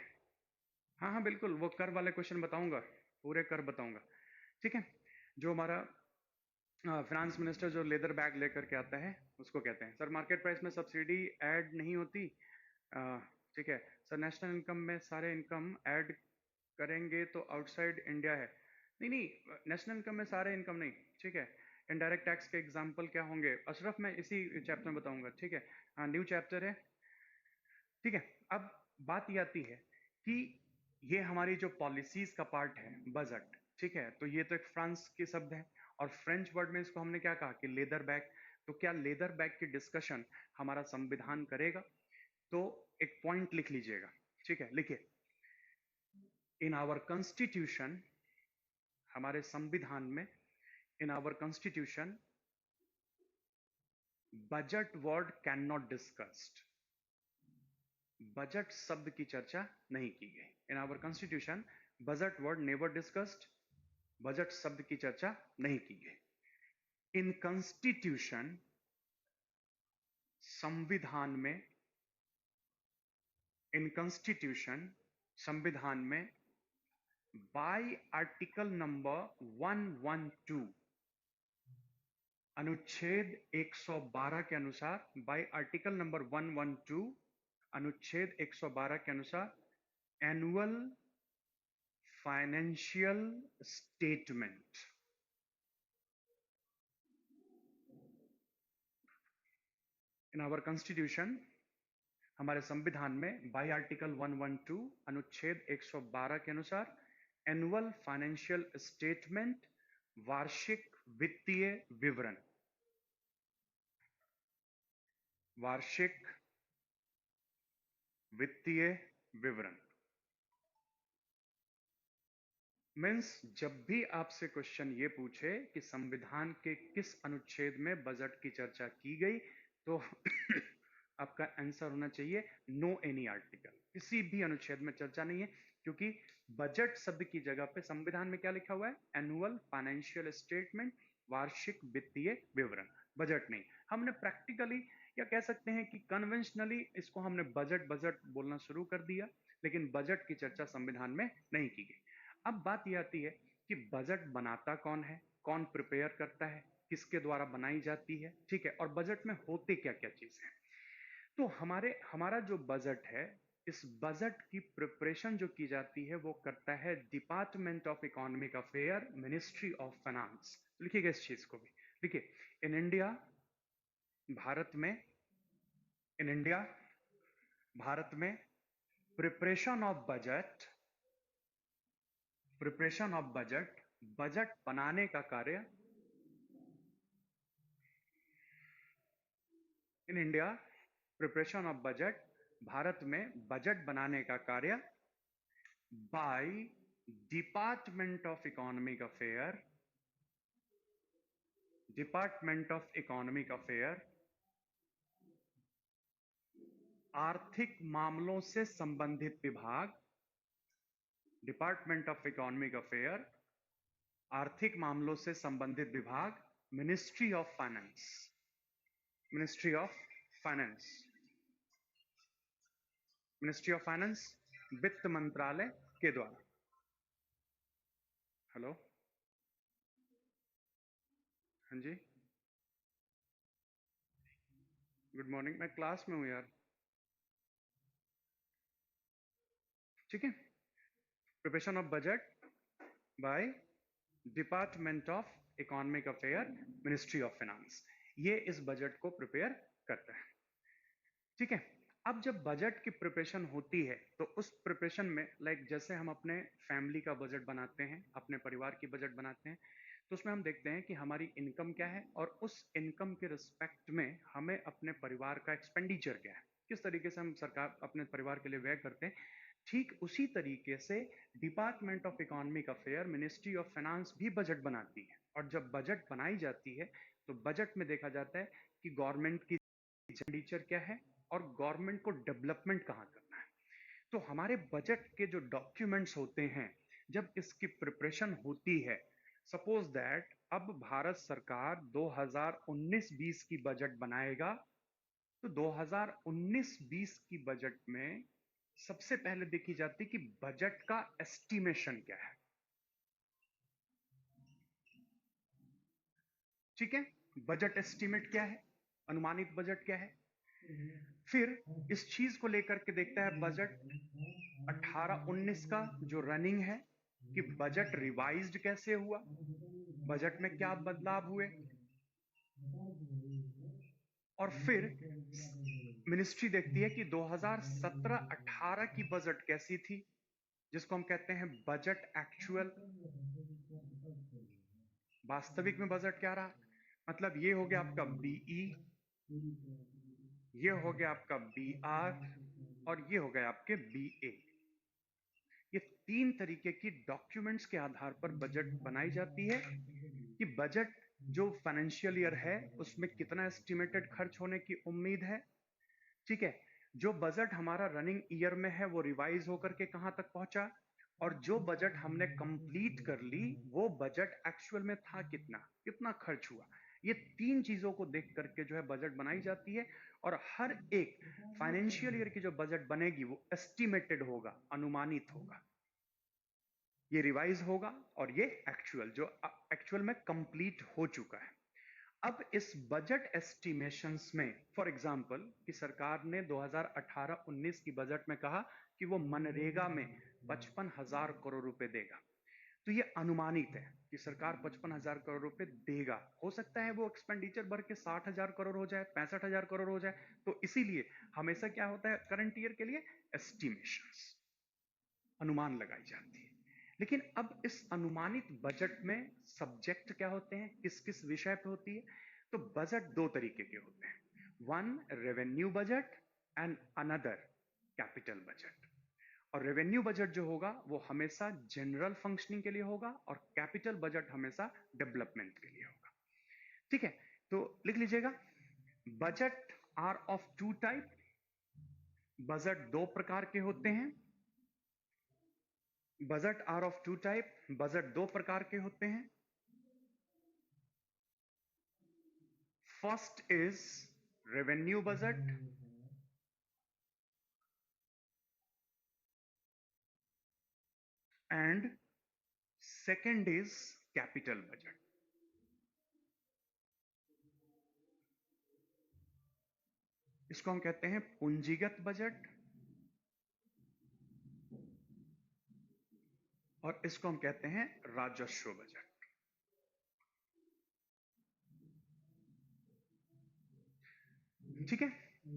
हाँ हाँ बिल्कुल, वो कर वाले क्वेश्चन बताऊंगा, पूरे कर बताऊंगा, ठीक है। जो हमारा फाइनेंस मिनिस्टर जो लेदर बैग लेकर के आता है उसको कहते हैं सर मार्केट प्राइस में सब्सिडी ऐड नहीं होती, ठीक है। सर नेशनल इनकम में सारे इनकम ऐड करेंगे तो आउटसाइड इंडिया है, नहीं नहीं, नेशनल इनकम में सारे इनकम नहीं, ठीक है। इनडायरेक्ट टैक्स के एग्जाम्पल क्या होंगे अशरफ, मैं इसी चैप्टर में बताऊंगा, ठीक है। हाँ न्यू चैप्टर है, ठीक है। अब बात ये आती है कि ये हमारी जो पॉलिसीज का पार्ट है बजट, ठीक है। तो ये तो एक फ्रांस के शब्द है, और फ्रेंच वर्ड में इसको हमने क्या कहा कि लेदर बैग। तो क्या लेदर बैग की डिस्कशन हमारा संविधान करेगा? तो एक पॉइंट लिख लीजिएगा, ठीक है, लिखिए। इन आवर कॉन्स्टिट्यूशन, हमारे संविधान में, in our constitution budget word can not discussed, budget शब्द की चर्चा नहीं की गई। In our constitution budget word never discussed, budget शब्द की चर्चा नहीं की गई। इन कॉन्स्टिट्यूशन, संविधान में, इन कॉन्स्टिट्यूशन, संविधान में, बाय आर्टिकल नंबर 112, अनुच्छेद 112 के अनुसार, बाय आर्टिकल नंबर 112, अनुच्छेद 112 के अनुसार, annual financial statement, in our constitution, हमारे संविधान में, बाय आर्टिकल 112 अनुच्छेद 112 के अनुसार, एनुअल फाइनेंशियल स्टेटमेंट, वार्षिक वित्तीय विवरण, वार्षिक वित्तीय विवरण मीन्स जब भी आपसे क्वेश्चन ये पूछे कि संविधान के किस अनुच्छेद में बजट की चर्चा की गई, तो आपका आंसर होना चाहिए नो एनी आर्टिकल, किसी भी अनुच्छेद में चर्चा नहीं है, क्योंकि बजट शब्द की जगह पे संविधान में क्या लिखा हुआ है? एनुअल फाइनेंशियल स्टेटमेंट, वार्षिक वित्तीय विवरण, बजट नहीं। हमने प्रैक्टिकली या कह सकते हैं कि कन्वेंशनली इसको हमने बजट बजट बोलना शुरू कर दिया, लेकिन बजट की चर्चा संविधान में नहीं की गई। अब बात यह आती है कि बजट बनाता कौन है, कौन प्रिपेयर करता है, किसके द्वारा बनाई जाती है, ठीक है, और बजट में होते क्या क्या चीज है। तो हमारा जो बजट है, इस बजट की प्रिपरेशन जो की जाती है वो करता है department of economic affair, ministry of finance. लिखिएगा इस चीज को भी, देखिए, इन इंडिया, भारत में, इन इंडिया, भारत में preparation of budget, preparation of budget, budget बनाने का कार्य, in India preparation of budget, Bharat में बजट बनाने का कार्य by department of economic affair, department of economic affair, आर्थिक मामलों से संबंधित विभाग, डिपार्टमेंट ऑफ इकोनॉमिक अफेयर, आर्थिक मामलों से संबंधित विभाग, ministry of finance, ministry of finance, ministry of finance, वित्त मंत्रालय के द्वारा। हेलो, हाँ जी, गुड मॉर्निंग, मैं क्लास में हूँ यार, ठीक है। Preparation of budget by department of economic affair, ministry of finance, ये इस बजट को प्रिपेयर करता है, ठीक है। अब जब बजट की प्रिपरेशन होती है तो उस प्रिपरेशन में जैसे हम अपने फैमिली का बजट बनाते हैं, अपने परिवार की बजट बनाते हैं, तो उसमें हम देखते हैं कि हमारी इनकम क्या है और उस इनकम के रिस्पेक्ट में हमें अपने परिवार का एक्सपेंडिचर क्या है, किस तरीके से हम सरकार अपने परिवार के लिए व्यय करते हैं। ठीक उसी तरीके से department of economic affair, ministry of finance भी बजट बनाती है, और जब बजट बनाई जाती है तो बजट में देखा जाता है कि गवर्नमेंट की एक्सपेंडिचर क्या है और गवर्नमेंट को डेवलपमेंट कहाँ करना है। तो हमारे बजट के जो डॉक्यूमेंट्स होते हैं, जब इसकी प्रिपरेशन होती है, सपोज दैट अब भारत सरकार 2019-20 की बजट बनाएगा, तो 2019-20 की बजट में सबसे पहले देखी जाती कि बजट का एस्टिमेशन क्या है, ठीक है। बजट एस्टिमेट क्या है, अनुमानित बजट क्या है, फिर इस चीज को लेकर के देखता है बजट 18-19 का जो रनिंग है कि बजट रिवाइज्ड कैसे हुआ, बजट में क्या बदलाव हुए, और फिर मिनिस्ट्री देखती है कि 2017-18 की बजट कैसी थी, जिसको हम कहते हैं बजट एक्चुअल, वास्तविक में बजट क्या रहा। मतलब ये हो गया आपका बीई, ये हो गया आपका बीआर, और ये हो गया आपके बीए। ये तीन तरीके की डॉक्यूमेंट्स के आधार पर बजट बनाई जाती है कि बजट जो फाइनेंशियल ईयर है उसमें कितना एस्टिमेटेड खर्च होने की उम्मीद है, ठीक है। जो बजट हमारा रनिंग ईयर में है वो रिवाइज होकर के कहां तक पहुंचा, और जो बजट हमने कंप्लीट कर ली वो बजट एक्चुअल में था कितना, कितना खर्च हुआ। ये तीन चीजों को देख करके जो है बजट बनाई जाती है, और हर एक फाइनेंशियल ईयर की जो बजट बनेगी वो एस्टिमेटेड होगा, अनुमानित होगा, ये रिवाइज होगा, और ये एक्चुअल जो एक्चुअल में कंप्लीट हो चुका है। अब इस बजट एस्टिमेशंस में फॉर एग्जांपल कि सरकार ने 2018-19 की बजट में कहा कि वो मनरेगा में 55,000 करोड़ रुपए देगा, तो ये अनुमानित है कि सरकार 55,000 करोड़ रुपए देगा, हो सकता है वो एक्सपेंडिचर बढ़ के 60,000 करोड़ हो जाए, 65,000 करोड़ हो जाए, तो इसीलिए हमेशा क्या होता है करंट ईयर के लिए एस्टिमेशंस, अनुमान लगाई जाती है। लेकिन अब इस अनुमानित बजट में सब्जेक्ट क्या होते हैं, किस किस विषय पे होती है, तो बजट दो तरीके के होते हैं, one revenue budget and another capital budget. और रेवेन्यू बजट जो होगा वो हमेशा जनरल फंक्शनिंग के लिए होगा, और कैपिटल बजट हमेशा डेवलपमेंट के लिए होगा, ठीक है। तो लिख लीजिएगा, budget are of two type, budget दो प्रकार के होते हैं। Budget are of two type, budget दो प्रकार के होते हैं। First is revenue budget and second is capital budget. इसको हम कहते हैं पूंजीगत बजट और इसको हम कहते हैं राजस्व बजट। ठीक है,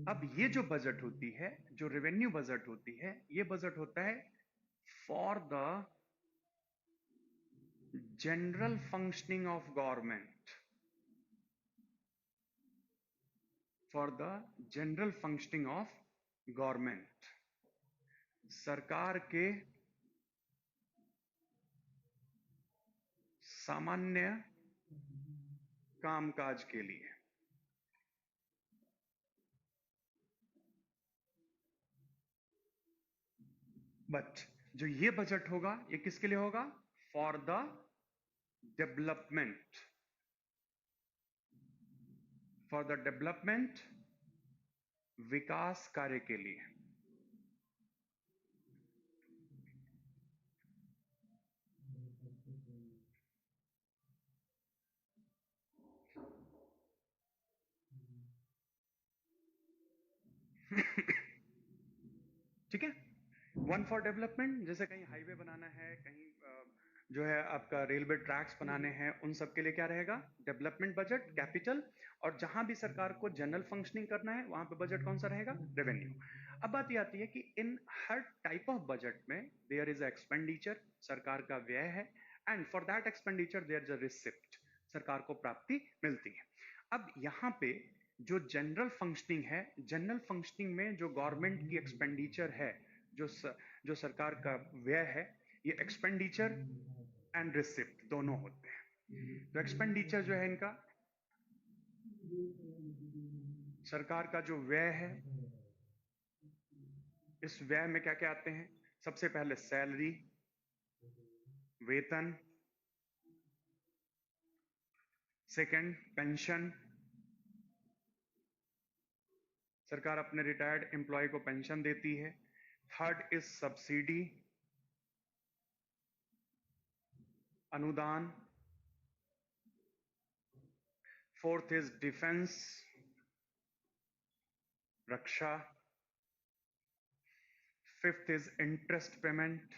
अब ये जो बजट होती है, जो रेवेन्यू बजट होती है, ये बजट होता है for the general functioning of government, for the general functioning of government, सरकार के सामान्य कामकाज के लिए। बट जो ये बजट होगा, ये किसके लिए होगा? For the development, for the development, विकास कार्य के लिए। ठीक है, वन फॉर डेवलपमेंट, जैसे कहीं हाईवे बनाना है, कहीं जो है आपका रेलवे ट्रैक्स बनाने हैं, उन सब के लिए क्या रहेगा? Development budget, capital. और जहां भी सरकार को जनरल फंक्शनिंग करना है, वहां पे बजट कौन सा रहेगा? रेवेन्यू। अब बात ये आती है कि इन हर टाइप ऑफ बजट में देयर इज एक्सपेंडिचर, सरकार का व्यय है, and for that expenditure there is a receipt, सरकार को प्राप्ति मिलती है। अब यहाँ पे जो जनरल फंक्शनिंग है, जनरल फंक्शनिंग में जो गवर्नमेंट की एक्सपेंडिचर है, जो सरकार का व्यय है, ये एक्सपेंडिचर एंड रिसिप्ट दोनों होते हैं। तो एक्सपेंडिचर जो है इनका, सरकार का जो व्यय है, इस व्यय में क्या क्या आते हैं? सबसे पहले सैलरी, वेतन, सेकंड पेंशन, सरकार अपने रिटायर्ड एम्प्लॉय को पेंशन देती है। थर्ड इज सब्सिडी, अनुदान। Fourth is defence, Raksha. Fifth is interest payment.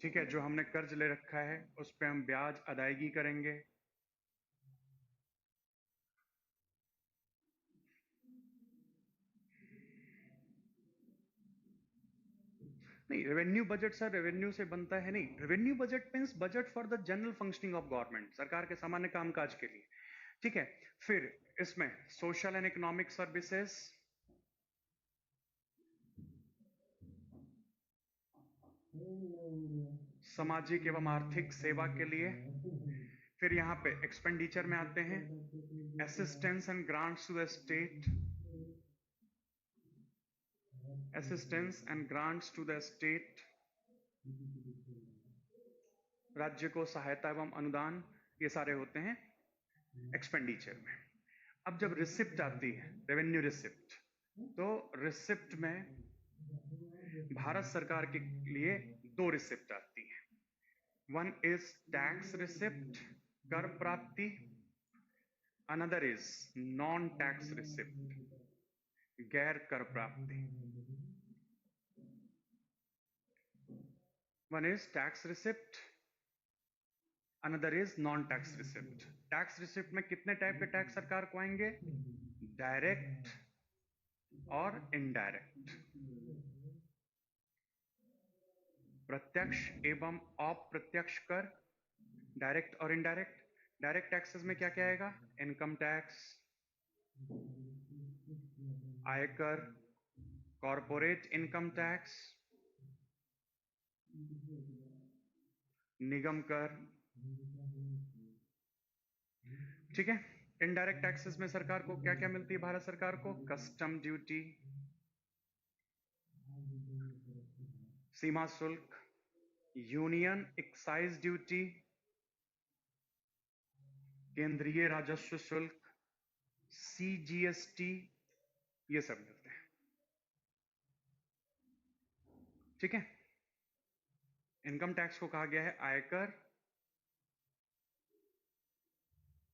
ठीक है, जो हमने कर्ज ले रखा है उस पे हम ब्याज अदायगी करेंगे। नहीं, रेवेन्यू बजट सर रेवेन्यू से बनता है नहीं। Revenue budget means budget for the general functioning of government, सरकार के सामान्य कामकाज के लिए। ठीक है, फिर इसमें सोशल एंड इकोनॉमिक सर्विसेज, सामाजिक एवं आर्थिक सेवा के लिए। फिर यहाँ पे एक्सपेंडिचर में आते हैं assistance and grants to the state, assistance and grants to the state, राज्य को सहायता एवं अनुदान, ये सारे होते हैं एक्सपेंडिचर में। अब जब रिसिप्ट आती है, रेवेन्यू रिसिप्ट, तो रिसिप्ट में भारत सरकार के लिए दो रिसिप्ट आती है। वन इज टैक्स रिसिप्ट, कर प्राप्ति। Another is non tax receipt, गैर कर प्राप्ति। One is tax receipt, another is non tax receipt. Tax receipt में कितने टाइप के टैक्स सरकार को आएंगे? डायरेक्ट और इनडायरेक्ट, प्रत्यक्ष एवं अप्रत्यक्ष कर, डायरेक्ट और इनडायरेक्ट। डायरेक्ट टैक्सेस में क्या क्या आएगा? इनकम टैक्स, आयकर, कॉरपोरेट इनकम टैक्स, निगम कर। ठीक है। इनडायरेक्ट टैक्सेस में सरकार को क्या क्या मिलती है? भारत सरकार को कस्टम ड्यूटी, सीमा शुल्क, यूनियन एक्साइज ड्यूटी, केंद्रीय राजस्व शुल्क, सीजीएसटी, ये सब मिलते हैं। ठीक है। इनकम टैक्स को कहा गया है आयकर।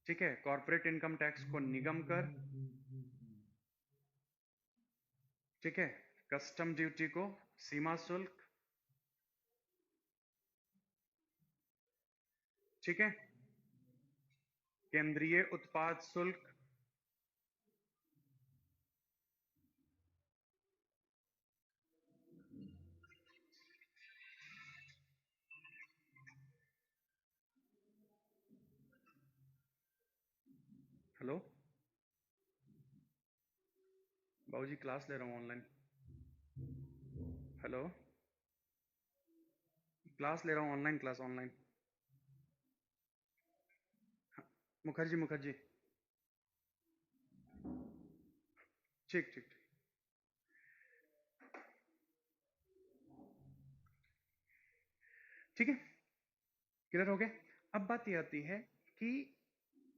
ठीक है। कॉर्पोरेट इनकम टैक्स को निगम कर। ठीक है। कस्टम ड्यूटी को सीमा शुल्क। ठीक है। केंद्रीय उत्पाद शुल्क, हेलो बाबूजी, क्लास ले रहा हूँ ऑनलाइन। हेलो, क्लास ले रहा हूँ online, class online. Mukherjee Mukherjee. ठीक ठीक ठीक। ठीक है, क्लियर हो गया। अब बात ये आती है कि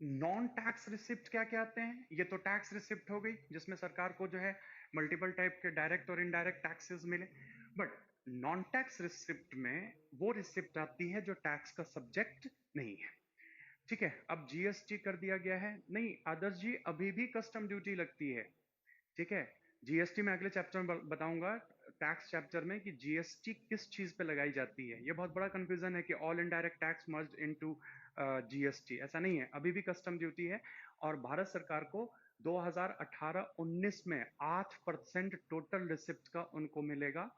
नॉन टैक्स रिसिप्ट क्या क्या आते हैं। ये तो टैक्स रिसिप्ट हो गई जिसमें सरकार को जो है मल्टीपल टाइप के डायरेक्ट और इनडायरेक्ट टैक्सेस मिले। बट नॉन टैक्स रिसिप्ट में वो रिसिप्ट आती है जो टैक्स का सब्जेक्ट नहीं है। ठीक है। अब जीएसटी कर दिया गया है, नहीं आदर्श जी, अभी भी कस्टम ड्यूटी लगती है। ठीक है। जीएसटी में अगले चैप्टर में बताऊंगा, टैक्स चैप्टर में, कि जीएसटी किस चीज पे लगाई जाती है। ये बहुत बड़ा कंफ्यूजन है कि all indirect tax merged into GST, ऐसा नहीं है, अभी भी कस्टम ड्यूटी है। और भारत सरकार को 2018-19 में 8% टोटल रिसिप्ट का उनको मिलेगा।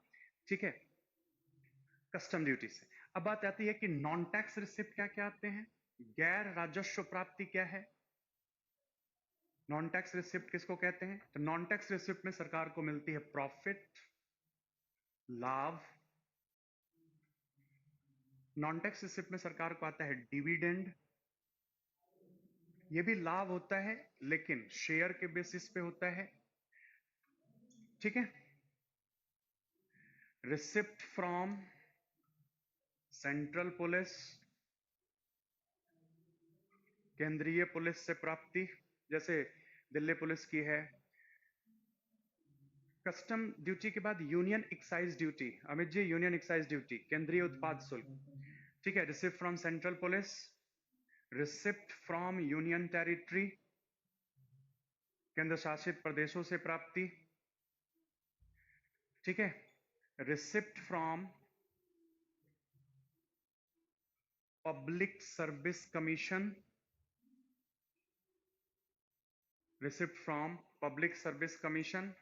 ठीक है, कस्टम ड्यूटी से। अब बात आती है कि नॉन टैक्स रिसिप्ट क्या क्या आते हैं। गैर राजस्व प्राप्ति क्या है? नॉन टैक्स रिसिप्ट किसको कहते हैं? तो नॉन टैक्स रिसिप्ट में सरकार को मिलती है प्रॉफिट, लाभ। नॉन टैक्स रिसिप्ट में सरकार को आता है डिविडेंड। ये भी लाभ होता है लेकिन शेयर के बेसिस पे होता है। ठीक है। रिसिप्ट फ्रॉम सेंट्रल पुलिस, केंद्रीय पुलिस से प्राप्ति, जैसे दिल्ली पुलिस की है। कस्टम ड्यूटी के बाद union excise duty, Amit ji, union excise duty, केंद्रीय उत्पाद शुल्क। ठीक है। Receipt from central police, receipt from union territory, केंद्र शासित प्रदेशों से प्राप्ति। ठीक है। Receipt from public service commission, receipt from public service commission.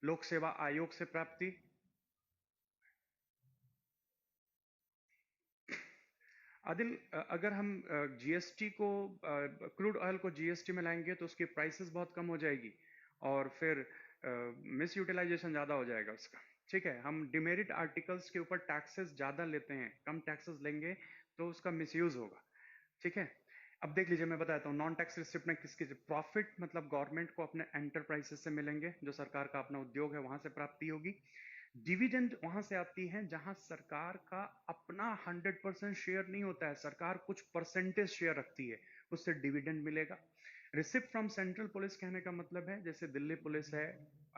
लोक सेवा आयोग से प्राप्ति। आदिल, अगर हम जीएसटी को, क्रूड ऑयल को जीएसटी में लाएंगे तो उसकी प्राइसेस बहुत कम हो जाएगी और फिर मिस यूटिलाइजेशन ज़्यादा हो जाएगा उसका। ठीक है। हम डिमेरिट आर्टिकल्स के ऊपर टैक्सेस ज़्यादा लेते हैं, कम टैक्सेस लेंगे तो उसका मिसयूज होगा। ठीक है। अब देख लीजिए, मैं बताता हूँ नॉन टैक्स रिसिप्ट में किसकी प्रॉफिट, मतलब गवर्नमेंट को अपने एंटरप्राइजेस से मिलेंगे, जो सरकार का अपना उद्योग है वहां से प्राप्ति होगी। डिविडेंड वहां से आती है जहां सरकार का अपना 100% शेयर नहीं होता है, सरकार कुछ परसेंटेज शेयर रखती है, उससे डिविडेंड मिलेगा। रिसिप्ट फ्रॉम सेंट्रल पुलिस कहने का मतलब है जैसे दिल्ली पुलिस है,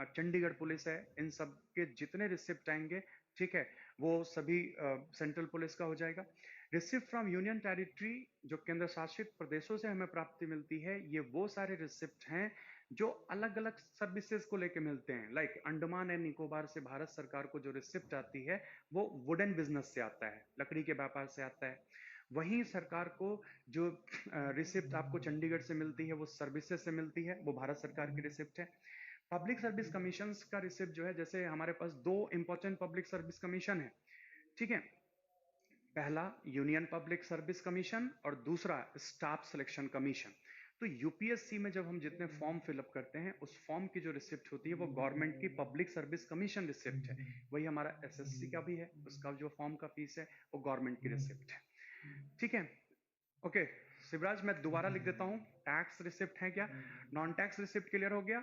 चंडीगढ़ पुलिस है, इन सब के जितने रिसिप्ट आएंगे, ठीक है, वो सभी सेंट्रल पुलिस का हो जाएगा। रिसिप्ट फ्रॉम यूनियन टेरिटरी, जो केंद्र शासित प्रदेशों से हमें प्राप्ति मिलती है, ये वो सारे रिसिप्ट हैं जो अलग अलग सर्विसेज को लेके मिलते हैं। लाइक अंडमान एंड निकोबार से भारत सरकार को जो रिसिप्ट आती है वो वुडन बिजनेस से आता है, लकड़ी के व्यापार से आता है। वहीं सरकार को जो रिसिप्ट आपको चंडीगढ़ से मिलती है वो सर्विसेज से मिलती है, वो भारत सरकार की रिसिप्ट है। पब्लिक सर्विस कमीशन का रिसिप्ट जो है, जैसे हमारे पास दो इंपॉर्टेंट पब्लिक सर्विस कमीशन है। ठीक है। पहला यूनियन पब्लिक सर्विस कमीशन और दूसरा स्टाफ सिलेक्शन कमीशन। तो यूपीएससी में जब हम जितने फॉर्म फिलअप करते हैं उस फॉर्म की जो रिसिप्ट होती है वो गवर्नमेंट की पब्लिक सर्विस कमीशन रिसिप्ट है। वही हमारा एसएससी का भी है, उसका जो फॉर्म का फीस है वो गवर्नमेंट की रिसिप्ट है। ठीक है, ओके शिवराज, मैं दोबारा लिख देता हूं, टैक्स रिसिप्ट है क्या, नॉन टैक्स रिसिप्ट क्लियर हो गया।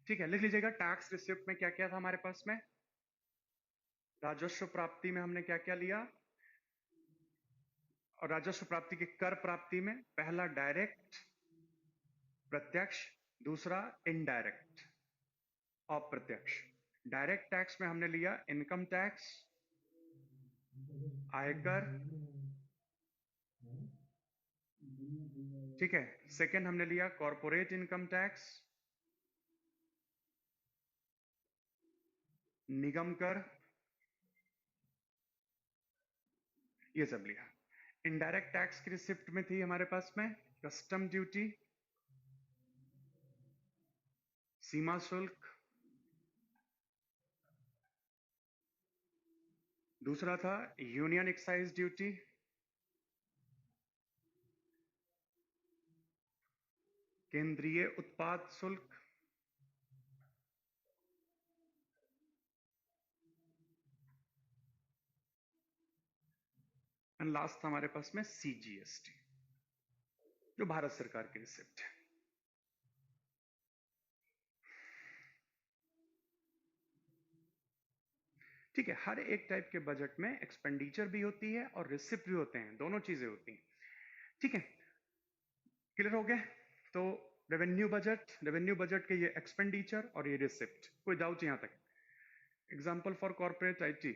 ठीक है, लिख लीजिएगा टैक्स रिसिप्ट में क्या क्या था हमारे पास में। राजस्व प्राप्ति में हमने क्या क्या लिया, और राजस्व प्राप्ति की कर प्राप्ति में पहला डायरेक्ट प्रत्यक्ष, दूसरा इनडायरेक्ट अप्रत्यक्ष। डायरेक्ट टैक्स में हमने लिया इनकम टैक्स, आयकर, ठीक है। सेकंड हमने लिया कॉर्पोरेट इनकम टैक्स, निगम कर, ये सब लिया। इनडायरेक्ट टैक्स की रिसिप्ट में थी हमारे पास में कस्टम ड्यूटी, सीमा शुल्क, दूसरा था यूनियन एक्साइज ड्यूटी, केंद्रीय उत्पाद शुल्क, एंड लास्ट था हमारे पास में सीजीएसटी, जो भारत सरकार की रिसिप्ट है। ठीक है, हर एक टाइप के बजट में एक्सपेंडिचर भी होती है और रिसिप्ट भी होते हैं, दोनों चीजें होती हैं। ठीक है, क्लियर हो गया। तो रेवेन्यू बजट के ये एक्सपेंडिचर और ये रिसिप्ट, कोई डाउट यहां तक। Example for corporate IT,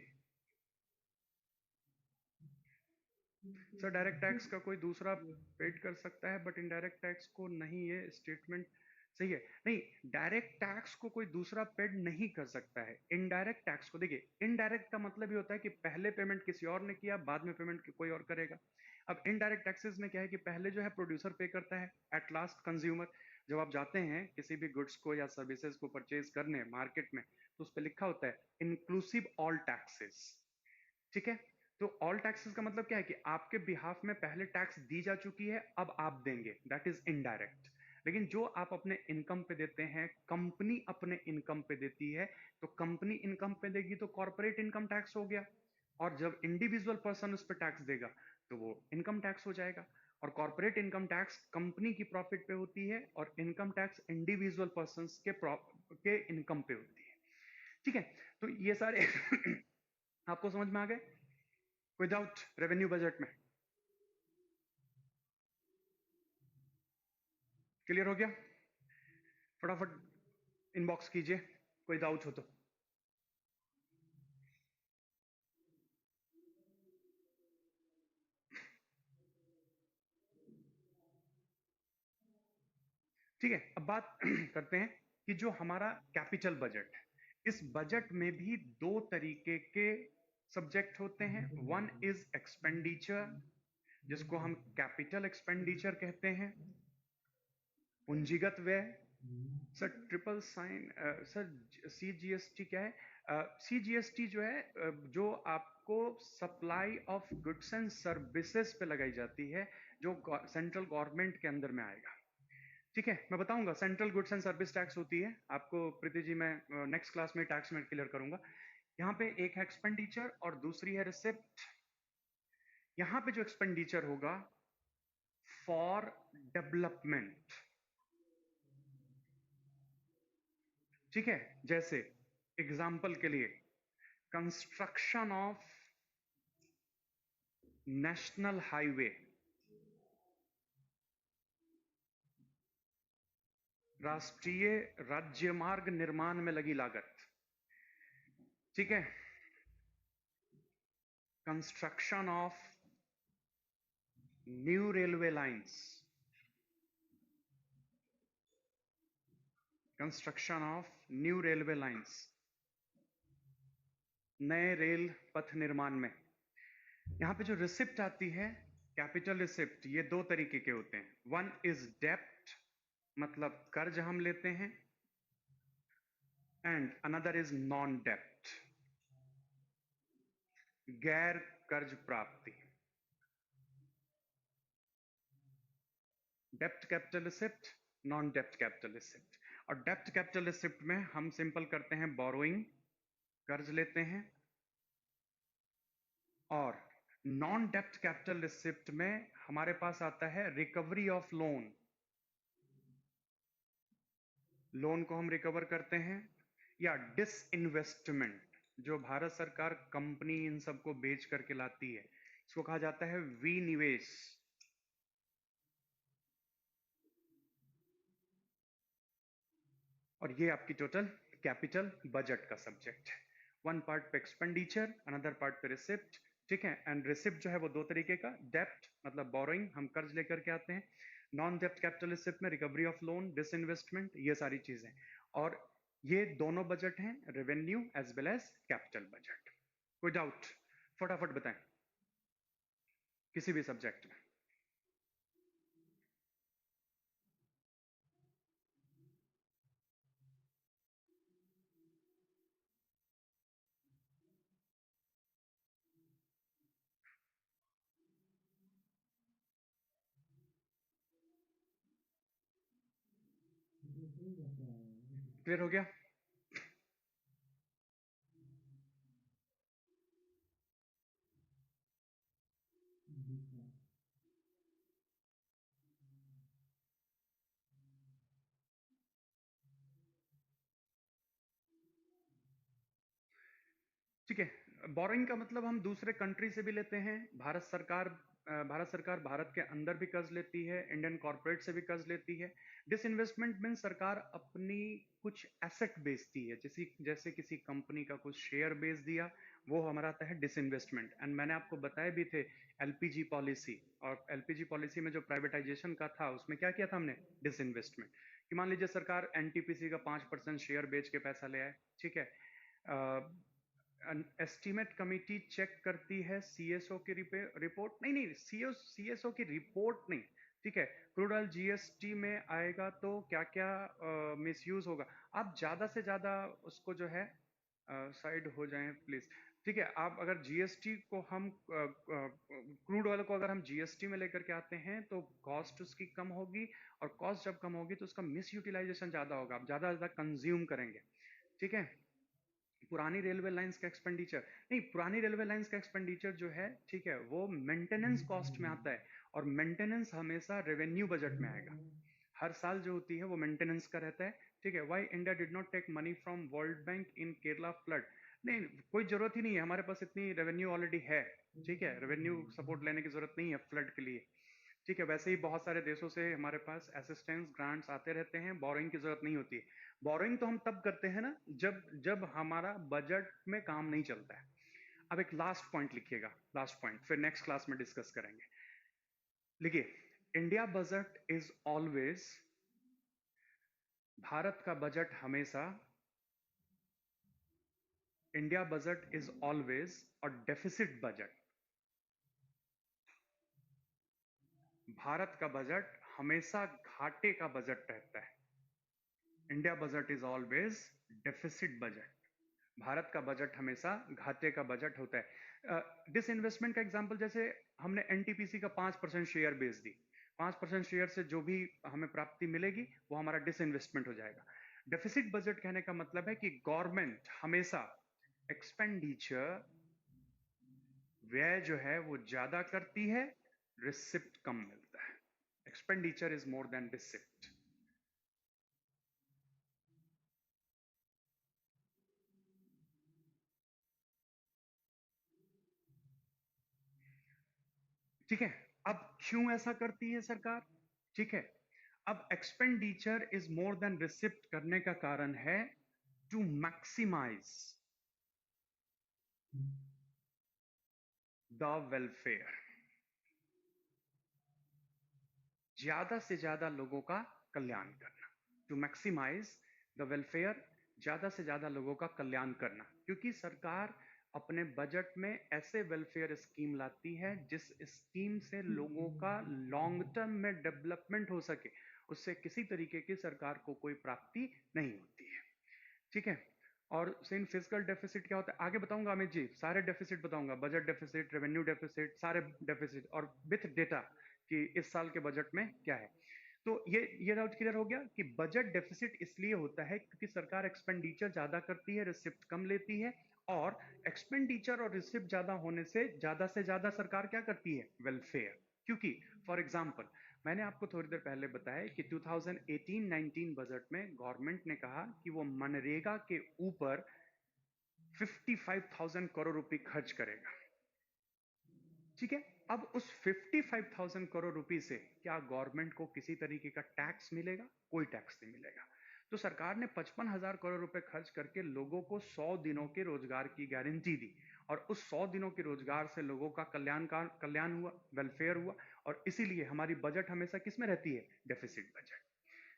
sir direct tax का कोई दूसरा पेड कर सकता है बट इनडायरेक्ट टैक्स को नहीं, ये स्टेटमेंट सही है। नहीं, डायरेक्ट टैक्स को कोई दूसरा पेड नहीं कर सकता है। इनडायरेक्ट टैक्स को देखिए, इनडायरेक्ट का मतलब ये होता है कि पहले पेमेंट किसी और ने किया, बाद में पेमेंट कोई और करेगा। अब इनडायरेक्ट टैक्सेस में क्या है कि पहले जो है प्रोड्यूसर पे करता है, एट लास्ट कंज्यूमर। जब आप जाते हैं किसी भी गुड्स को या सर्विसेज को परचेज करने मार्केट में, तो उस पर लिखा होता है इंक्लूसिव ऑल टैक्सेस। ठीक है, तो ऑल टैक्सेस का मतलब क्या है कि आपके बिहाफ में पहले टैक्स दी जा चुकी है, अब आप देंगे, दैट इज इनडायरेक्ट। लेकिन जो आप अपने इनकम पे देते हैं, कंपनी अपने इनकम पे देती है, तो कंपनी इनकम पे देगी तो कॉर्पोरेट इनकम टैक्स हो गया। और जब इंडिविजुअल पर्सन उस पर टैक्स देगा तो वो इनकम टैक्स हो जाएगा। और कॉर्पोरेट इनकम टैक्स कंपनी की प्रॉफिट पे होती है और इनकम टैक्स इंडिविजुअल पर्सन के इनकम पे होती है। ठीक है, तो ये सारे आपको समझ में आ गए विदाउट रेवेन्यू बजट में? क्लियर हो गया? फटाफट इनबॉक्स कीजिए कोई डाउट हो तो। ठीक है, अब बात करते हैं कि जो हमारा कैपिटल बजट है, इस बजट में भी दो तरीके के सब्जेक्ट होते हैं। वन इज एक्सपेंडिचर, जिसको हम कैपिटल एक्सपेंडिचर कहते हैं, पूंजीगत व्यय। Sir triple sign, sir CGST क्या है? सीजीएसटी जो है जो आपको supply of goods and services पे लगाई जाती है, जो सेंट्रल गवर्नमेंट के अंदर में आएगा। ठीक है, मैं बताऊंगा central goods and service tax होती है आपको प्रीति जी, मैं नेक्स्ट क्लास में टैक्स में क्लियर करूंगा। यहाँ पे एक है एक्सपेंडिचर और दूसरी है रिसिप्ट। यहाँ पे जो एक्सपेंडिचर होगा फॉर डेवलपमेंट, ठीक है, जैसे एग्जाम्पल के लिए कंस्ट्रक्शन ऑफ नेशनल हाईवे, राष्ट्रीय राज्य मार्ग निर्माण में लगी लागत। ठीक है, construction of new railway lines, construction of new railway lines, नए रेल पथ निर्माण में। यहां पे जो रिसिप्ट आती है कैपिटल रिसिप्ट, ये दो तरीके के होते हैं। वन इज डेप्ट, मतलब कर्ज हम लेते हैं, एंड अनदर इज नॉन डेप्ट, गैर कर्ज प्राप्ति। डेप्ट कैपिटल रिसिप्ट, नॉन डेप्ट कैपिटल रिसिप्ट। और डेप्ट कैपिटल रिसिप्ट में हम सिंपल करते हैं बोरोइंग, कर्ज लेते हैं। और नॉन डेप्ट कैपिटल रिसिप्ट में हमारे पास आता है रिकवरी ऑफ लोन, लोन को हम रिकवर करते हैं। या डिसइन्वेस्टमेंट, जो भारत सरकार कंपनी इन सबको बेच करके लाती है, इसको कहा जाता है विनिवेश। और ये आपकी टोटल कैपिटल बजट का सब्जेक्ट है। वन पार्ट पे एक्सपेंडिचर, अनदर पार्ट पे रिसिप्ट, ठीक है। एंड रिसिप्ट जो है वो दो तरीके का, डेप्ट मतलब बोरोइंग, हम कर्ज लेकर के आते हैं। नॉन डेप्ट कैपिटल रिसिप्ट में रिकवरी ऑफ लोन, डिसइन्वेस्टमेंट, ये सारी चीजें। और ये दोनों बजट हैं, revenue as well as capital budget. कोई डाउट? फटाफट बताएं किसी भी सब्जेक्ट में। क्लियर हो गया? ठीक है। बोरोइंग का मतलब हम दूसरे कंट्री से भी लेते हैं। भारत सरकार भारत के अंदर भी कर्ज लेती है, इंडियन कॉर्पोरेट से भी कर्ज लेती है। डिसइन्वेस्टमेंट मीन सरकार अपनी कुछ एसेट बेचती है, जैसे जैसे किसी कंपनी का कुछ शेयर बेच दिया, वो हमारा आता है डिसइन्वेस्टमेंट। एंड मैंने आपको बताए भी थे एलपीजी पॉलिसी, और एलपीजी पॉलिसी में जो प्राइवेटाइजेशन का था उसमें क्या किया था हमने, डिसइन्वेस्टमेंट। कि मान लीजिए सरकार एनटीपीसी का 5% शेयर बेच के पैसा ले आए, ठीक है। एस्टीमेट कमिटी चेक करती है सीएसओ की रिपोर्ट, नहीं नहीं, सीएसओ की रिपोर्ट नहीं, ठीक है। क्रूड ऑयल जीएसटी में आएगा तो क्या क्या मिसयूज होगा। आप ज्यादा से ज्यादा उसको जो है, साइड हो जाएं प्लीज, ठीक है। आप अगर जीएसटी को हम क्रूड ऑयल को अगर हम जीएसटी में लेकर के आते हैं तो कॉस्ट उसकी कम होगी, और कॉस्ट जब कम होगी तो उसका मिस यूटिलाइजेशन ज्यादा होगा, आप ज्यादा ज्यादा कंज्यूम करेंगे, ठीक है। पुरानी रेलवे लाइंस का एक्सपेंडिचर नहीं, पुरानी रेलवे लाइंस का एक्सपेंडिचर जो है, ठीक है, वो मेंटेनेंस कॉस्ट में आता है। और मेंटेनेंस हमेशा रेवेन्यू बजट में आएगा। हर साल जो होती है वो मेंटेनेंस का रहता है, ठीक है। Why India did not take money from World Bank in Kerala flood? नहीं, कोई जरूरत ही नहीं है, हमारे पास इतनी रेवेन्यू ऑलरेडी है, ठीक है। रेवेन्यू सपोर्ट लेने की जरूरत नहीं है फ्लड के लिए, ठीक है। वैसे ही बहुत सारे देशों से हमारे पास असिस्टेंस ग्रांट्स आते रहते हैं, बोरोइंग की जरूरत नहीं होती है। बोरोइंग तो हम तब करते हैं ना जब जब हमारा बजट में काम नहीं चलता है। अब एक लास्ट पॉइंट लिखिएगा, लास्ट पॉइंट, फिर नेक्स्ट क्लास में डिस्कस करेंगे। लिखिए, India budget is always, Bharat का बजट हमेशा, India budget is always a deficit budget. Bharat का बजट हमेशा घाटे का बजट रहता है। India budget is always deficit budget. Bharat का बजट हमेशा घाटे का बजट होता है। डिसइन्वेस्टमेंट का एग्जांपल, जैसे हमने एनटीपीसी का 5% शेयर बेच दी, 5% शेयर से जो भी हमें प्राप्ति मिलेगी वो हमारा डिसइन्वेस्टमेंट हो जाएगा। डेफिसिट बजट कहने का मतलब है कि गवर्नमेंट हमेशा एक्सपेंडिचर, व्यय जो है वो ज्यादा करती है, रिसिप्ट कम मिलता है। Expenditure is more than receipt. ठीक है। अब क्यों ऐसा करती है सरकार, ठीक है। अब expenditure is more than receipt करने का कारण है टू मैक्सिमाइज द वेलफेयर, ज्यादा से ज्यादा लोगों का कल्याण करना। टू मैक्सिमाइज द वेलफेयर, ज्यादा से ज्यादा लोगों का कल्याण करना, क्योंकि सरकार अपने बजट में ऐसे वेलफेयर स्कीम लाती है जिस स्कीम से लोगों का लॉन्ग टर्म में डेवलपमेंट हो सके, उससे किसी तरीके की सरकार को कोई प्राप्ति नहीं होती है, ठीक है। और सेम फिजिकल डेफिसिट क्या होता है आगे बताऊंगा अमित जी, सारे डेफिसिट बताऊंगा, बजट डेफिसिट, रेवेन्यू डेफिसिट, सारे डेफिसिट, और विथ डेटा कि इस साल के बजट में क्या है। तो ये डाउट क्लियर हो गया कि बजट डेफिसिट इसलिए होता है क्योंकि सरकार एक्सपेंडिचर ज्यादा करती है, रिसिप्ट कम लेती है, और एक्सपेंडिचर और रिसिप्ट ज्यादा होने से ज्यादा सरकार क्या करती है? वेलफेयर। क्योंकि फॉर एग्जांपल मैंने आपको थोड़ी देर पहले बताया कि 2018-19 बजट में गवर्नमेंट ने कहा कि वो मनरेगा के ऊपर 55,000 करोड़ रुपए खर्च करेगा। ठीक है, अब उस 55,000 करोड़ रुपए से क्या गवर्नमेंट को किसी तरीके का टैक्स मिलेगा? कोई टैक्स नहीं मिलेगा। तो सरकार ने 55,000 करोड़ रुपए खर्च करके लोगों को 100 दिनों के रोजगार की गारंटी दी, और उस 100 दिनों के रोजगार से लोगों का कल्याण हुआ, वेलफेयर हुआ, और इसीलिए हमारी बजट हमेशा किस में रहती है? Deficit budget.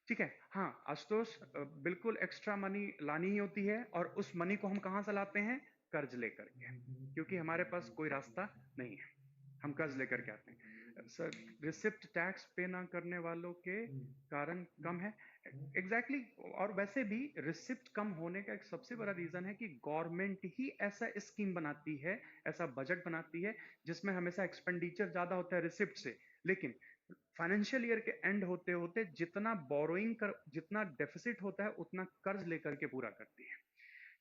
ठीक है। हाँ आशुतोष, बिल्कुल एक्स्ट्रा मनी लानी ही होती है, और उस मनी को हम कहाँ से लाते हैं? कर्ज लेकर के, क्योंकि हमारे पास कोई रास्ता नहीं है, हम कर्ज लेकर के आते हैं सर। रिसिप्ट टैक्स पे ना करने वालों के कारण कम है। एग्जैक्टली exactly, और वैसे भी रिसिप्ट कम होने का एक सबसे बड़ा रीजन है कि गवर्नमेंट ही ऐसा स्कीम बनाती है, ऐसा बजट बनाती है जिसमें हमेशा एक्सपेंडिचर ज्यादा होता है रिसिप्ट से, लेकिन फाइनेंशियल ईयर के एंड होते होते जितना बोरोइंग कर, जितना डेफिसिट होता है उतना कर्ज लेकर के पूरा करती है।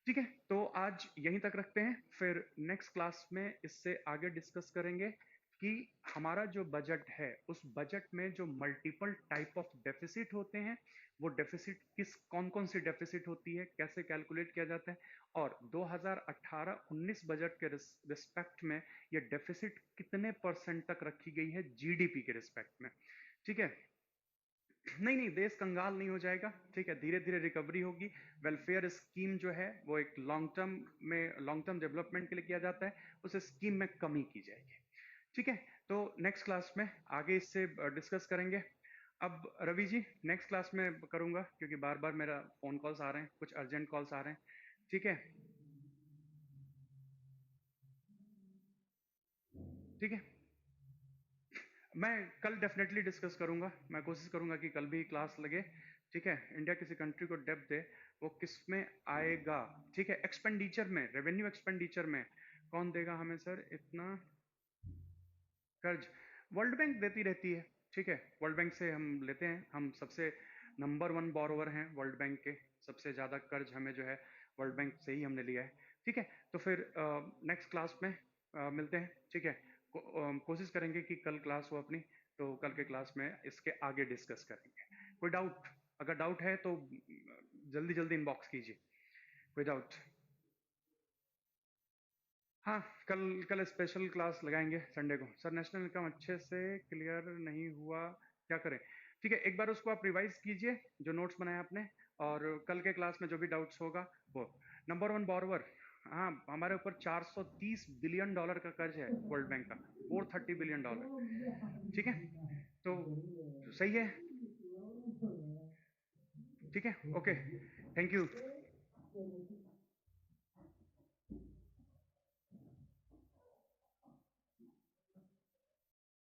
ठीक है, तो आज यहीं तक रखते हैं, फिर नेक्स्ट क्लास में इससे आगे डिस्कस करेंगे कि हमारा जो बजट है उस बजट में जो मल्टीपल टाइप ऑफ डेफिसिट होते हैं, वो डेफिसिट कौन कौन सी डेफिसिट होती है, कैसे कैलकुलेट किया जाता है, और 2018-19 बजट के रिस्पेक्ट में ये डेफिसिट कितने परसेंट तक रखी गई है जीडीपी के रिस्पेक्ट में। ठीक है, नहीं नहीं, देश कंगाल नहीं हो जाएगा। ठीक है, धीरे धीरे रिकवरी होगी। वेलफेयर स्कीम जो है वो एक लॉन्ग टर्म डेवलपमेंट के लिए किया जाता है, उस स्कीम में कमी की जाएगी। ठीक है, तो नेक्स्ट क्लास में आगे इससे डिस्कस करेंगे। अब रवि जी नेक्स्ट क्लास में करूंगा, क्योंकि बार बार मेरा फोन कॉल्स आ रहे हैं, कुछ अर्जेंट कॉल्स आ रहे हैं। ठीक है, ठीक है, मैं कल डेफिनेटली डिस्कस करूंगा, मैं कोशिश करूंगा कि कल भी क्लास लगे। ठीक है, इंडिया किसी कंट्री को डेब्ट दे, वो किस में आएगा? ठीक है, एक्सपेंडिचर में, रेवेन्यू एक्सपेंडिचर में कौन देगा हमें सर इतना कर्ज? वर्ल्ड बैंक देती रहती है। ठीक है, वर्ल्ड बैंक से हम लेते हैं, हम सबसे नंबर वन बोरोवर हैं वर्ल्ड बैंक के, सबसे ज़्यादा कर्ज हमें जो है वर्ल्ड बैंक से ही हमने लिया है। ठीक है, तो फिर नेक्स्ट क्लास में मिलते हैं। ठीक है, कोशिश करेंगे कि कल क्लास हो अपनी, तो कल के क्लास में इसके आगे डिस्कस करेंगे। कोई डाउट? अगर डाउट है तो जल्दी जल्दी इनबॉक्स कीजिए, कोई डाउट? हाँ, कल कल स्पेशल क्लास लगाएंगे संडे को। सर नेशनल इनकम अच्छे से क्लियर नहीं हुआ, क्या करें? ठीक है, एक बार उसको आप रिवाइज कीजिए जो नोट्स बनाए आपने, और कल के क्लास में जो भी डाउट्स होगा वो। नंबर वन बोरोवर, हाँ हमारे ऊपर 430 बिलियन डॉलर का कर्ज है वर्ल्ड बैंक का, 430 बिलियन डॉलर। ठीक है, तो सही है। ठीक है, ओके, थैंक यू।